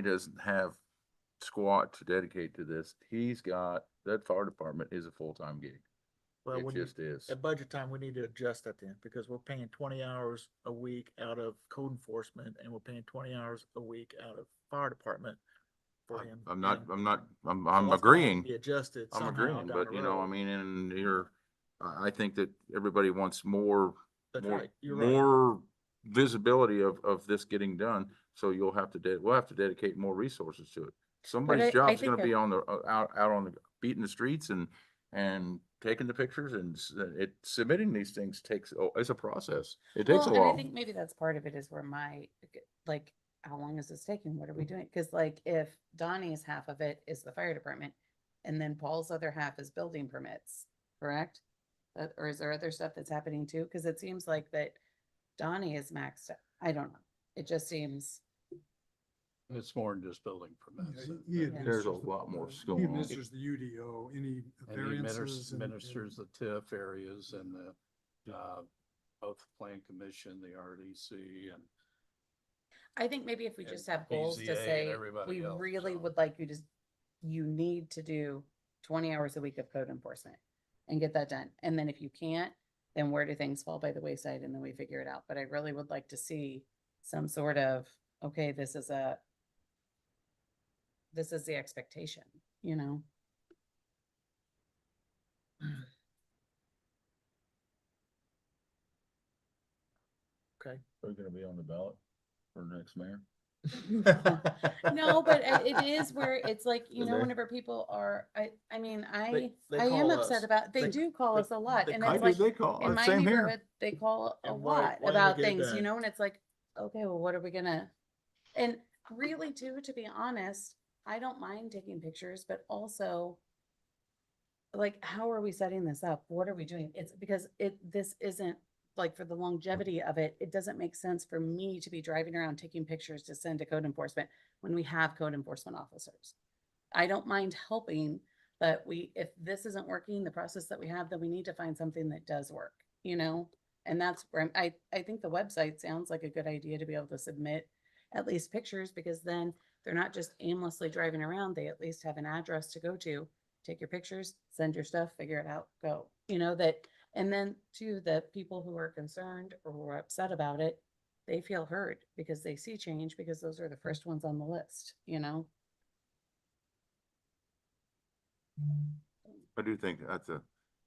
doesn't have squat to dedicate to this. That fire department is a full-time gig. Well, It when you- just is. At budget time, we need to adjust that then, because we're paying 20 hours a week out of code enforcement, and we're paying 20 hours a week out of fire department for him. I'm So I'm that's gonna have to agreeing. Be adjusted I'm somehow agreeing, down but the you know, I road. mean, I think that everybody wants more, That's more, right, you're right. more visibility of this getting done. So you'll have to, we'll have to dedicate more resources to it. Somebody's I job's think gonna be that- on the, out on the, beating the streets and taking the pictures and submitting these things takes, it's a process. It takes a Well, and I while. think maybe that's part of it is where like, how long is this taking? What are we doing? Cause like if Donnie's half of it is the fire department and then Paul's other half is building permits, correct? Or is there other stuff that's happening too? Cause it seems like that Donnie is maxed out. I don't know. It just seems, It's more than just building permits. He Yeah. There's a administers the- lot more He going on. administers the UDO, any And he variances. and- administers the TIF areas and the, both the plan commission, the RDC and. I think maybe if we And just have goals BZA to and say, everybody we else, really so. would like you to, you need to do 20 hours a week of code enforcement and get that done. And then if you can't, then where do things fall by the wayside and then we figure it out. But I really would like to see some sort of, okay, this is the expectation, you know? Okay. Are you gonna be on the ballot for next mayor? No, but it is where it's like, you Is know, there? whenever people are, I mean, they I am call upset us. about, they They- do call they- us a lot. they And call it's us. like, They call, in my same here. neighborhood, they call a And why- lot why don't we about get it things, you done? know, and it's like, okay, well, what are we gonna? And really too, to be honest, I don't mind taking pictures, but also like, how are we setting this up? What are we doing? It's because this isn't like for the longevity of it, it doesn't make sense for me to be driving around taking pictures to send to code enforcement when we have code enforcement officers. I don't mind helping, but if this isn't working, the process that we have, then we need to find something that does work, you know? And that's where I think the website sounds like a good idea to be able to submit at least pictures, because then they're not just aimlessly driving around. They at least have an address to go to, take your pictures, send your stuff, figure it out, go, you know, that. And then to the people who are concerned or who are upset about it, they feel heard because they see change, because those are the first ones on the list, you know? I do think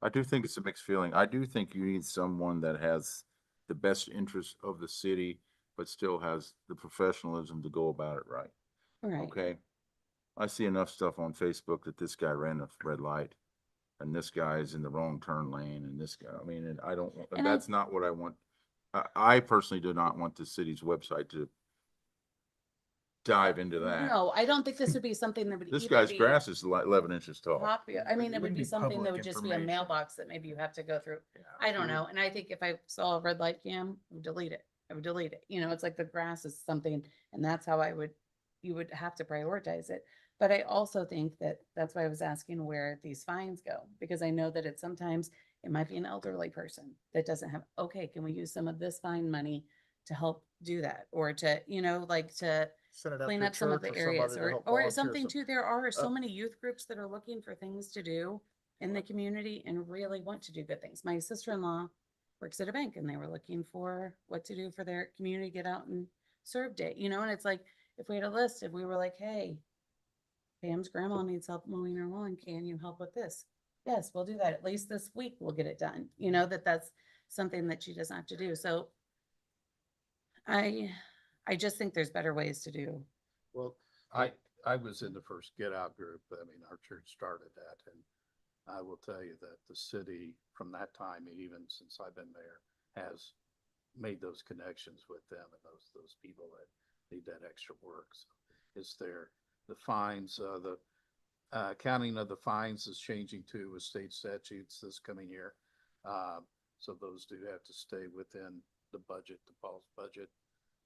I do think it's a mixed feeling. I do think you need someone that has the best interest of the city, but still has the professionalism to go about it right. Right. Okay? I see enough stuff on Facebook that this guy ran a red light and this guy's in the wrong turn lane and this guy, I mean, and I don't, And I- that's not what I want. I personally do not want the city's website to dive into that. No, I don't think this would be something that would. This either guy's be grass is 11 inches tall. Popular. I mean, It it would wouldn't be be something that public would just be a information. mailbox that maybe you have to go through. I don't know. And I think if I saw a red light cam, I would delete it. I would delete it. You know, it's like the grass is something, and that's how you would have to prioritize it. But I also think that that's why I was asking where these fines go, because I know that it's sometimes, it might be an elderly person that doesn't have, okay, can we use some of this fine money to help do that? Or to, you know, like to Send it out clean to a up some of church the or areas, somebody to or, help or volunteer something some- too. There are so Uh, many youth groups that are looking for things to do in the community and really want to do good things. My sister-in-law works at a bank and they were looking for what to do for their community, get out and serve day, you know, and it's like, if we had a list, if we were like, hey, Pam's grandma needs help mowing her lawn, can you help with this? Yes, we'll do that. At least this week we'll get it done, you know, that's something that she doesn't have to do. So I just think there's better ways to do. Well, I was in the first Get Out group. I mean, our church started that, and I will tell you that the city, from that time, even since I've been there, has made those connections with them and those people that need that extra work. So it's there. The fines, the counting of the fines is changing too with state statutes this coming year. So those do have to stay within the budget, the Paul's budget.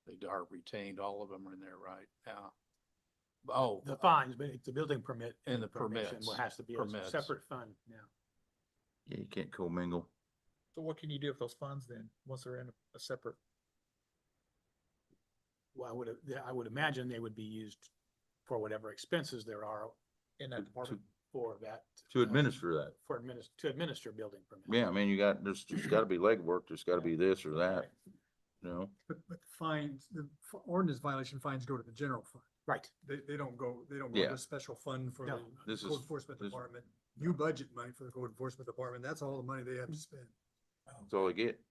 They are retained, all of them are in there right now. Oh. The fines, but it's the building permit. And the information, permits, What has to be a permits. separate fund, yeah. Yeah, you can't commingle. So what can you do with those funds then, once they're in a separate? Well, I would imagine they would be used for whatever expenses there are In that department? for that. To administer that. To administer building permits. Yeah, I mean, there's gotta be legwork, there's gotta be this or that, you know? But the fines, the ordinance violation fines go to the general fund. Right. They don't go Yeah. to a special fund for No. the This code is- enforcement this- department. You budget money for the code enforcement department. That's all the money they have to spend. That's all I get.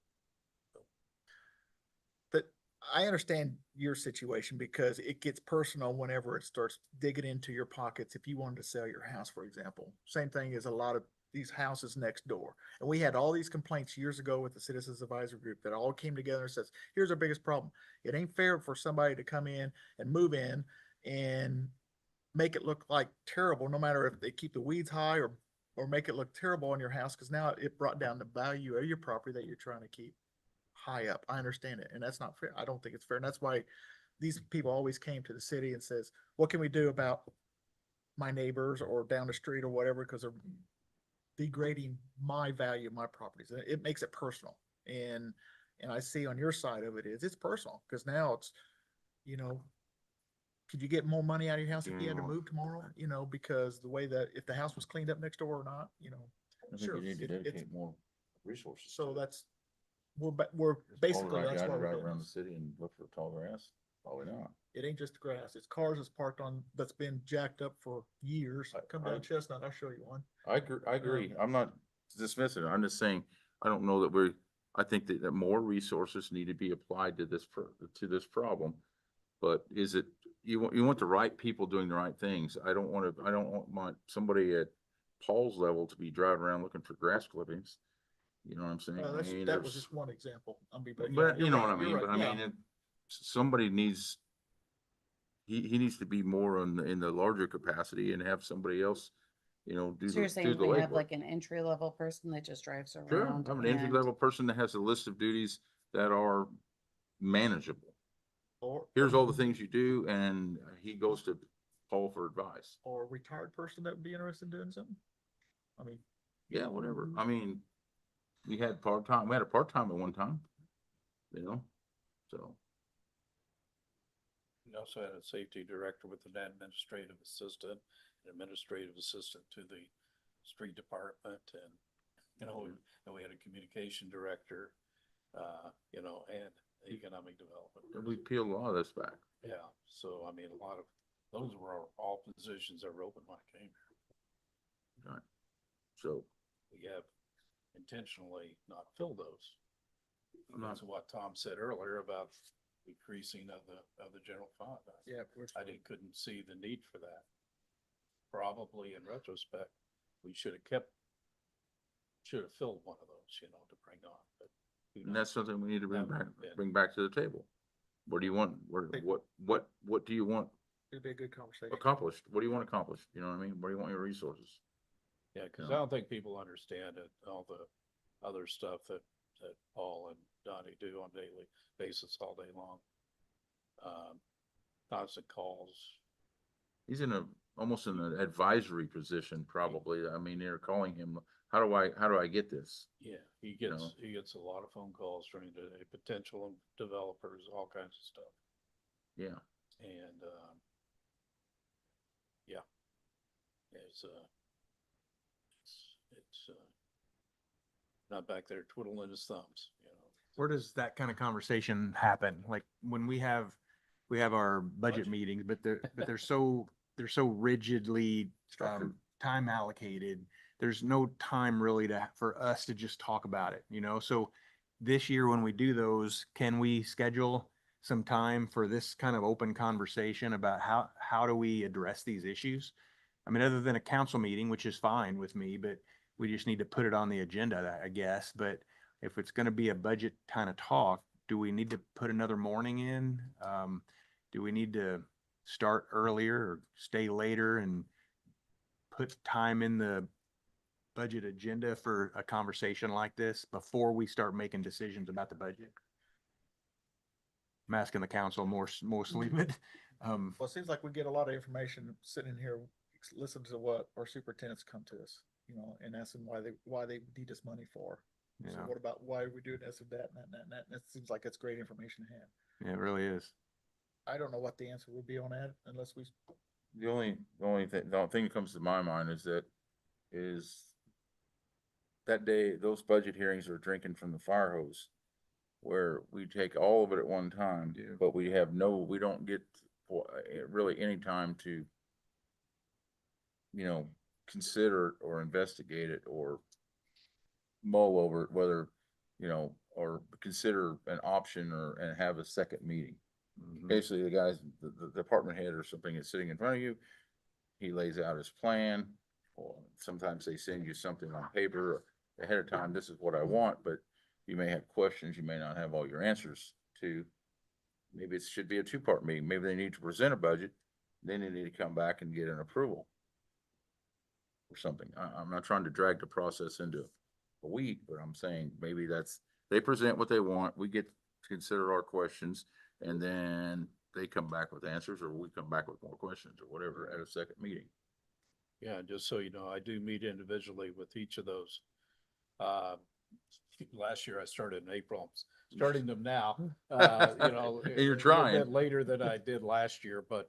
But I understand your situation because it gets personal whenever it starts digging into your pockets. If you wanted to sell your house, for example, same thing as a lot of these houses next door. And we had all these complaints years ago with the Citizens Advisory Group that all came together and says, here's our biggest problem. It ain't fair for somebody to come in and move in and make it look like terrible, no matter if they keep the weeds high or make it look terrible on your house, because now it brought down the value of your property that you're trying to keep high up. I understand it, and that's not fair. I don't think it's fair, and that's why these people always came to the city and says, what can we do about my neighbors or down the street or whatever, because they're degrading my value of my properties. And it makes it personal. And I see on your side of it is it's personal, because now it's, you know, could you get more money out of your house if you had to Yeah. move tomorrow? You know, because the way that, if the house was cleaned up next door or not, you know. I think Sure, you need to it's- dedicate more resources. So to it. that's, we're Is all the basically, right that's guy to what we're drive doing. around the city and look for tall grass? Probably not. It ain't just grass. It's cars that's parked on, that's been jacked up for years. Come down Chestnut, I'll show you one. I agree. I'm not dismissing it. I'm just saying, I don't know that I think that more resources need to be applied to this, to this problem. But is it, you want the right people doing the right things. I don't want somebody at Paul's level to be driving around looking for grass clippings. You know what I'm saying? I mean, That was there's- just one example. But you know what I mean, but I mean, somebody needs, he needs to be more in the larger capacity and have somebody else, you know, do So you're the saying we have legwork. like an entry level person that just drives Sure, around? I'm an entry and- level person that has a list of duties that are manageable. Here's all the things you do, and he goes to Paul for advice. Or a retired person that would be interested in doing something. I mean, Yeah, whatever. I mean, we had a part-time at one time, you know, so. We also had a safety director with an administrative assistant to the street department and, you know, and we had a communication director, you know, and economic development. We peeled a lot of this back. Yeah, so I mean, a lot of, those were all positions that were open when I came here. So, We have intentionally not filled those. I'm not- That's what Tom said earlier about decreasing of the general fund. yeah, Couldn't see the need for that. Probably in retrospect, we should have filled one of those, you know, to bring on, but. who and that's knows? something we need to Haven't been. bring back to the table. What do you want, what do you want it'd be a good conversation. accomplished? What do you want accomplished? You know what I mean? Where do you want your resources? Yeah, cause I Yeah. don't think people understand it, all the other stuff that Paul and Donnie do on a daily basis all day long. Constant calls. He's almost in an advisory position, probably. I mean, they're calling him, how do I get this? Yeah, know. he gets a lot of phone calls from the potential developers, all kinds of stuff. Yeah, And, yeah, it's not back there twiddling his thumbs, you know. Where does that kind of conversation happen? Like when we have our budget Budget. meetings, but they're so rigidly Structured. time allocated. There's no time really for us to just talk about it, you know? So this year when we do those, can we schedule some time for this kind of open conversation about how do we address these issues? I mean, other than a council meeting, which is fine with me, but we just need to put it on the agenda, I guess. But if it's going to be a budget kind of talk, do we need to put another morning in? Do we need to start earlier or stay later and put time in the budget agenda for a conversation like this before we start making decisions about the budget? I'm asking the council mostly, but, Well, it seems like we get a lot of information sitting in here, listen to what our superintendents come to us, you know, and ask them why they need this money for. So yeah, what about why are we doing this and that and that and that and that? And it seems like it's great information to have. it really is. I don't know what the answer would be on that unless we, the only thing that comes to my mind is that day, those budget hearings are drinking from the fire hose, where we take all of it at one time, Yeah. but we don't get for, really any time to, you know, consider it or investigate it or mull over it, whether, you know, or consider an option or, and have a second meeting. Basically, the guys, the department head or something is sitting in front of you. He lays out his plan, or sometimes they send you something on paper ahead of time. This is what I want, but you may have questions you may not have all your answers to. Maybe it should be a two-part meeting. Maybe they need to present a budget, then they need to come back and get an approval or something. I'm not trying to drag the process into a week, but I'm saying maybe that's, they present what they want, we get to consider our questions, and then they come back with answers, or we come back with more questions, or whatever, at a second meeting. Yeah, and just so you know, I do meet individually with each of those. Last year I started in April, I'm starting them now, you know. You're a little trying. bit later than I did last year, but,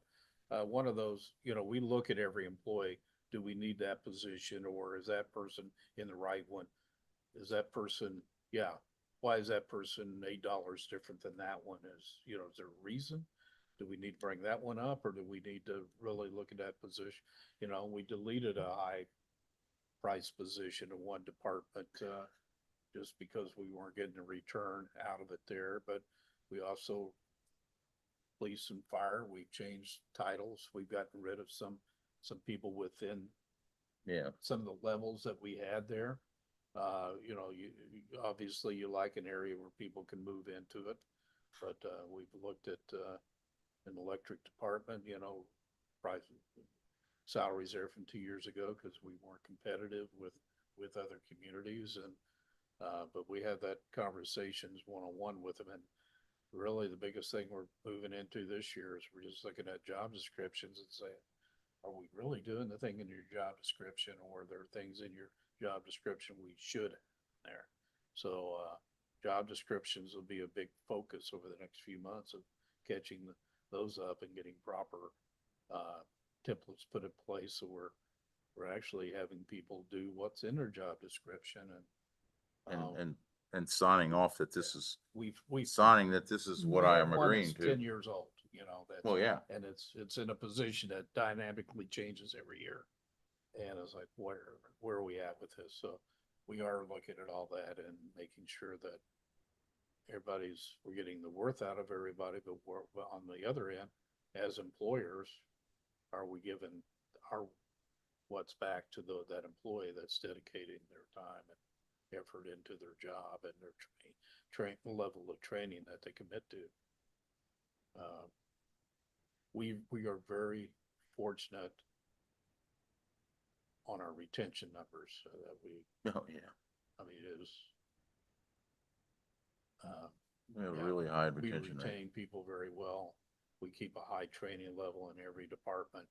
one of those, you know, we look at every employee. Do we need that position, or is that person in the right one? Is that person, yeah, why is that person $8 different than that one? Is, you know, is there a reason? Do we need to bring that one up, or do we need to really look at that position? You know, we deleted a high price position in one department, just because we weren't getting a return out of it there, but we also, police and fire, we've changed titles, we've gotten rid of some people within Yeah, some of the levels that we had there. You know, obviously you like an area where people can move into it, but, we've looked at, an electric department, you know, price, salaries there from 2 years ago, because we weren't competitive with other communities, and, but we had that conversations one-on-one with them, and really the biggest thing we're moving into this year is we're just looking at job descriptions and saying, are we really doing the thing in your job description, or are there things in your job description we should there? So, job descriptions will be a big focus over the next few months of catching those up and getting proper, templates put in place, so we're actually having people do what's in their job description, and signing off that this is, we've signing that this is what I am one agreeing that's 10 to. years old, you know, that. Well, yeah, And it's in a position that dynamically changes every year. And it's like, where are we at with this? So we are looking at all that and making sure that we're getting the worth out of everybody, but on the other end, as employers, are we giving what's back to that employee that's dedicating their time and effort into their job and their level of training that they commit to. We are very fortunate on our retention numbers, that oh, yeah, I mean, it is, we have a yeah, really high we retention rate. retain people very well. We keep a high training level in every department.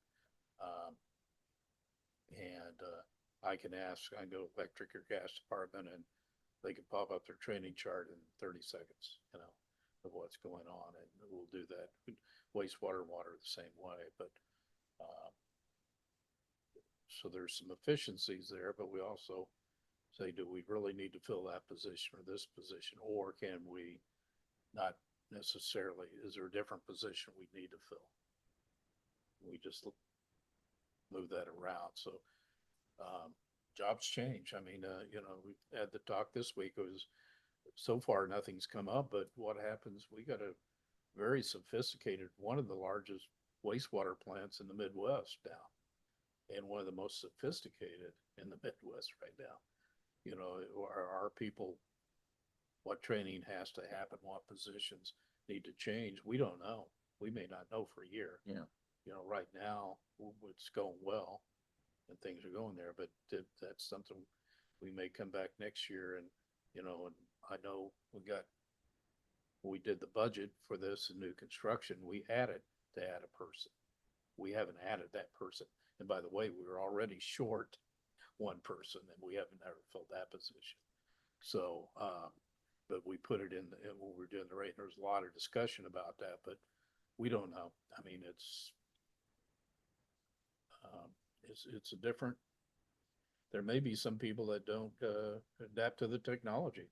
I can go electric or gas department, and they can pop up their training chart in 30 seconds, you know, of what's going on, and we'll do that. Wastewater, water the same way, but, so there's some efficiencies there, but we also say, do we really need to fill that position or this position, or can we not necessarily, is there a different position we need to fill? We just move that around. So, jobs change. I mean, you know, we had the talk this week. It was, so far nothing's come up, but what happens? We got a very sophisticated, one of the largest wastewater plants in the Midwest now, and one of the most sophisticated in the Midwest right now. You know, our people, what training has to happen, what positions need to change, we don't know. We may not know for a year. Yeah. You know, right now, it's going well and things are going there, but that's something we may come back next year and, you know, and I know when we did the budget for this and new construction, we added to add a person. We haven't added that person. And by the way, we were already short one person, and we haven't ever filled that position. So, but we put it in when we were doing the rate, and there was a lot of discussion about that, but we don't know. I mean, it's a different, there may be some people that don't, adapt to the technology.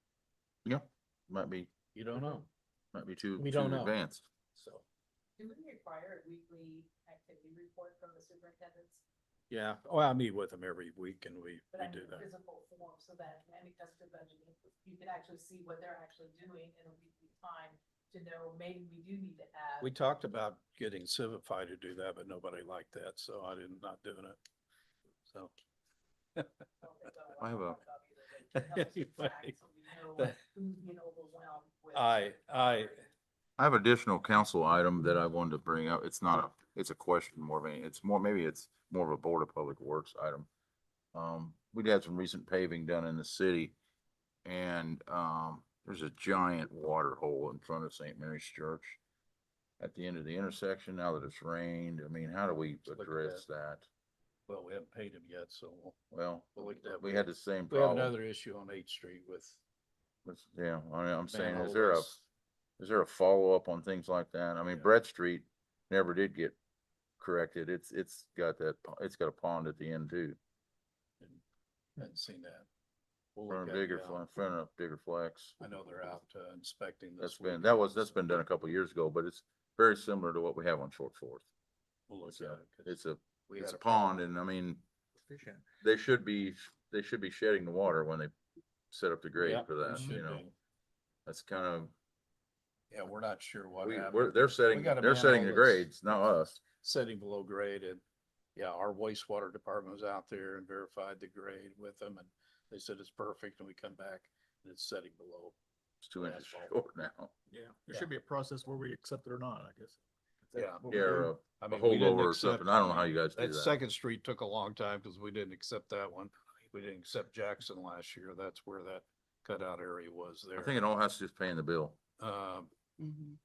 Yeah, might be You don't know. too We don't know. advanced. So, Do we require a weekly activity report from the superintendents? Yeah, well, I meet with them every week and we do that. Physical form, so that when it comes to budgeting, you can actually see what they're actually doing in a weekly time to know maybe we do need to add. We talked about getting Civify to do that, but nobody liked that, so I didn't, not doing it. So. I have a- I, I have additional council item that I wanted to bring up. It's not a, it's a question more of a, it's more, maybe it's more of a Board of Public Works item. We'd had some recent paving done in the city and, there's a giant water hole in front of St. Mary's Church at the end of the intersection. Now that it's rained, I mean, how do we Look at address that? well, we haven't paid him yet, so Well, we'll look at that. we had the same We have problem. another issue on 8th Street with. Yeah, I mean, I'm saying, manhole is there a follow-up on things like that? I mean, Yeah. Brett Street never did get corrected. It's got that, it's got a pond at the end too. Hadn't seen that. We'll Front look of at it, Digger, yeah. front of Digger Flex. I know they're out inspecting That's this been, week. that's been done a couple of years ago, but it's very similar to what we have on Short Fourth. We'll look It's at a, it. 'cause it's a, we it's had a pond problem. and I mean, Efficient. they should be shedding the water when they set up the grade Yeah, for they that, you should know? be. That's kind of, Yeah, we're not sure what we're, happened. they're We setting, got a they're setting the manhole that's grades, not us. Setting below grade and, yeah, our wastewater department was out there and verified the grade with them and they said it's perfect and we come back and it's setting below. It's 2 inches Asphalt. short now. Yeah, there Yeah. should be a process where we accept it or not, I guess. Yeah. What we Yeah, do. or I a mean, we didn't holdover or accept- something. I don't know how you guys do That that. Second Street took a long time because we didn't accept that one. We didn't accept Jackson last year. That's where that cutout area was there. I think it all has to do with paying the bill. Um,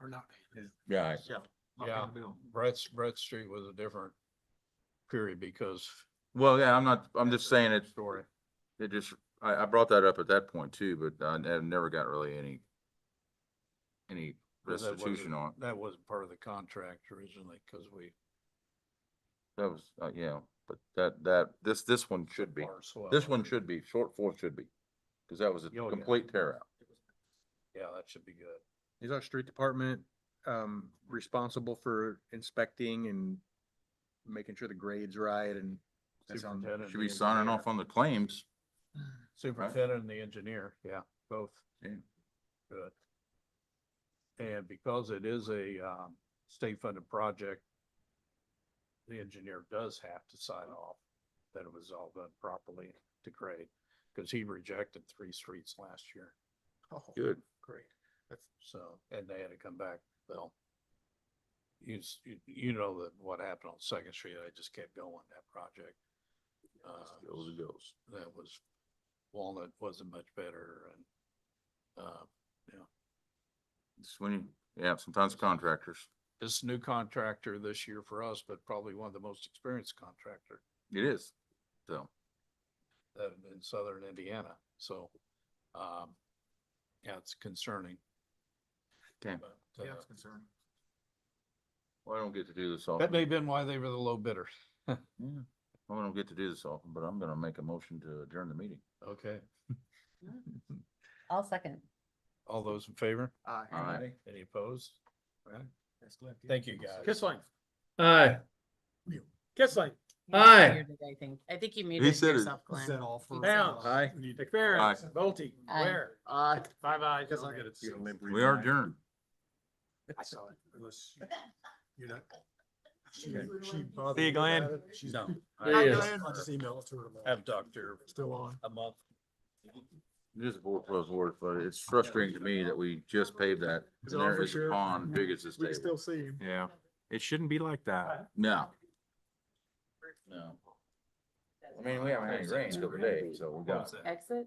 Or not. Yeah. Yeah. not yeah, paying the bill. Brett Street was a different period because. Well, yeah, I'm just saying it, Story. it just, I brought that up at that point too, but I never got really any But that restitution on it. That wasn't part of the contract originally because we. That was, yeah, but this one should be. our swell. This one should be, Short Fourth should be, because that was a Oh, yeah. complete tear out. Yeah, that should be good. Is our street department, responsible for inspecting and making sure the grade's right and that's on? Superintendent Should and be the signing engineer. off on the claims. Superintendent and the engineer, yeah, both. Yeah. Good. And because it is a, state-funded project, the engineer does have to sign off that it was all done properly to grade, because he rejected 3 streets last year. Oh, Good. great. That's, So, and they had to come back, well, you know that what happened on Second Street, I just kept going, that project. Goes it goes. That was, Walnut wasn't much better and, It's when you, yeah, sometimes contractors, this new contractor this year for us, but probably one of the most experienced contractor it is, so. in southern Indiana. So, yeah, it's concerning. Okay. But, yeah, it's concerning. Well, I don't get to do this that often. may have been why they were the low bidder. Yeah, well, I don't get to do this often, but I'm gonna make a motion to adjourn the meeting. Okay. I'll second. All those in favor? Aye. Aye. Any opposed? All right. That's Glenn. Thank you, guys. Kissling, Aye. Kissling, Aye. I think you He muted said it. yourself, Is Glenn. that all for? Bounce. Aye. McFerrin, Aye. Bolte, Aye. Ware. Aye. 5 ayes. Guess I'll no get nays. it. We are adjourned. I saw it, unless you're not. She See bothered you, you Glenn. about it. She's No. Yes. I'll just email it to her tomorrow. Have Dr. Still on. a month. It is a board closed word, but it's frustrating to me that we just paved that. Is And it on there for is a sure? pond big as this We can table. still see him. Yeah, it shouldn't be like that. No. No. I mean, we haven't had any rain in a couple of days, so we got. Exit?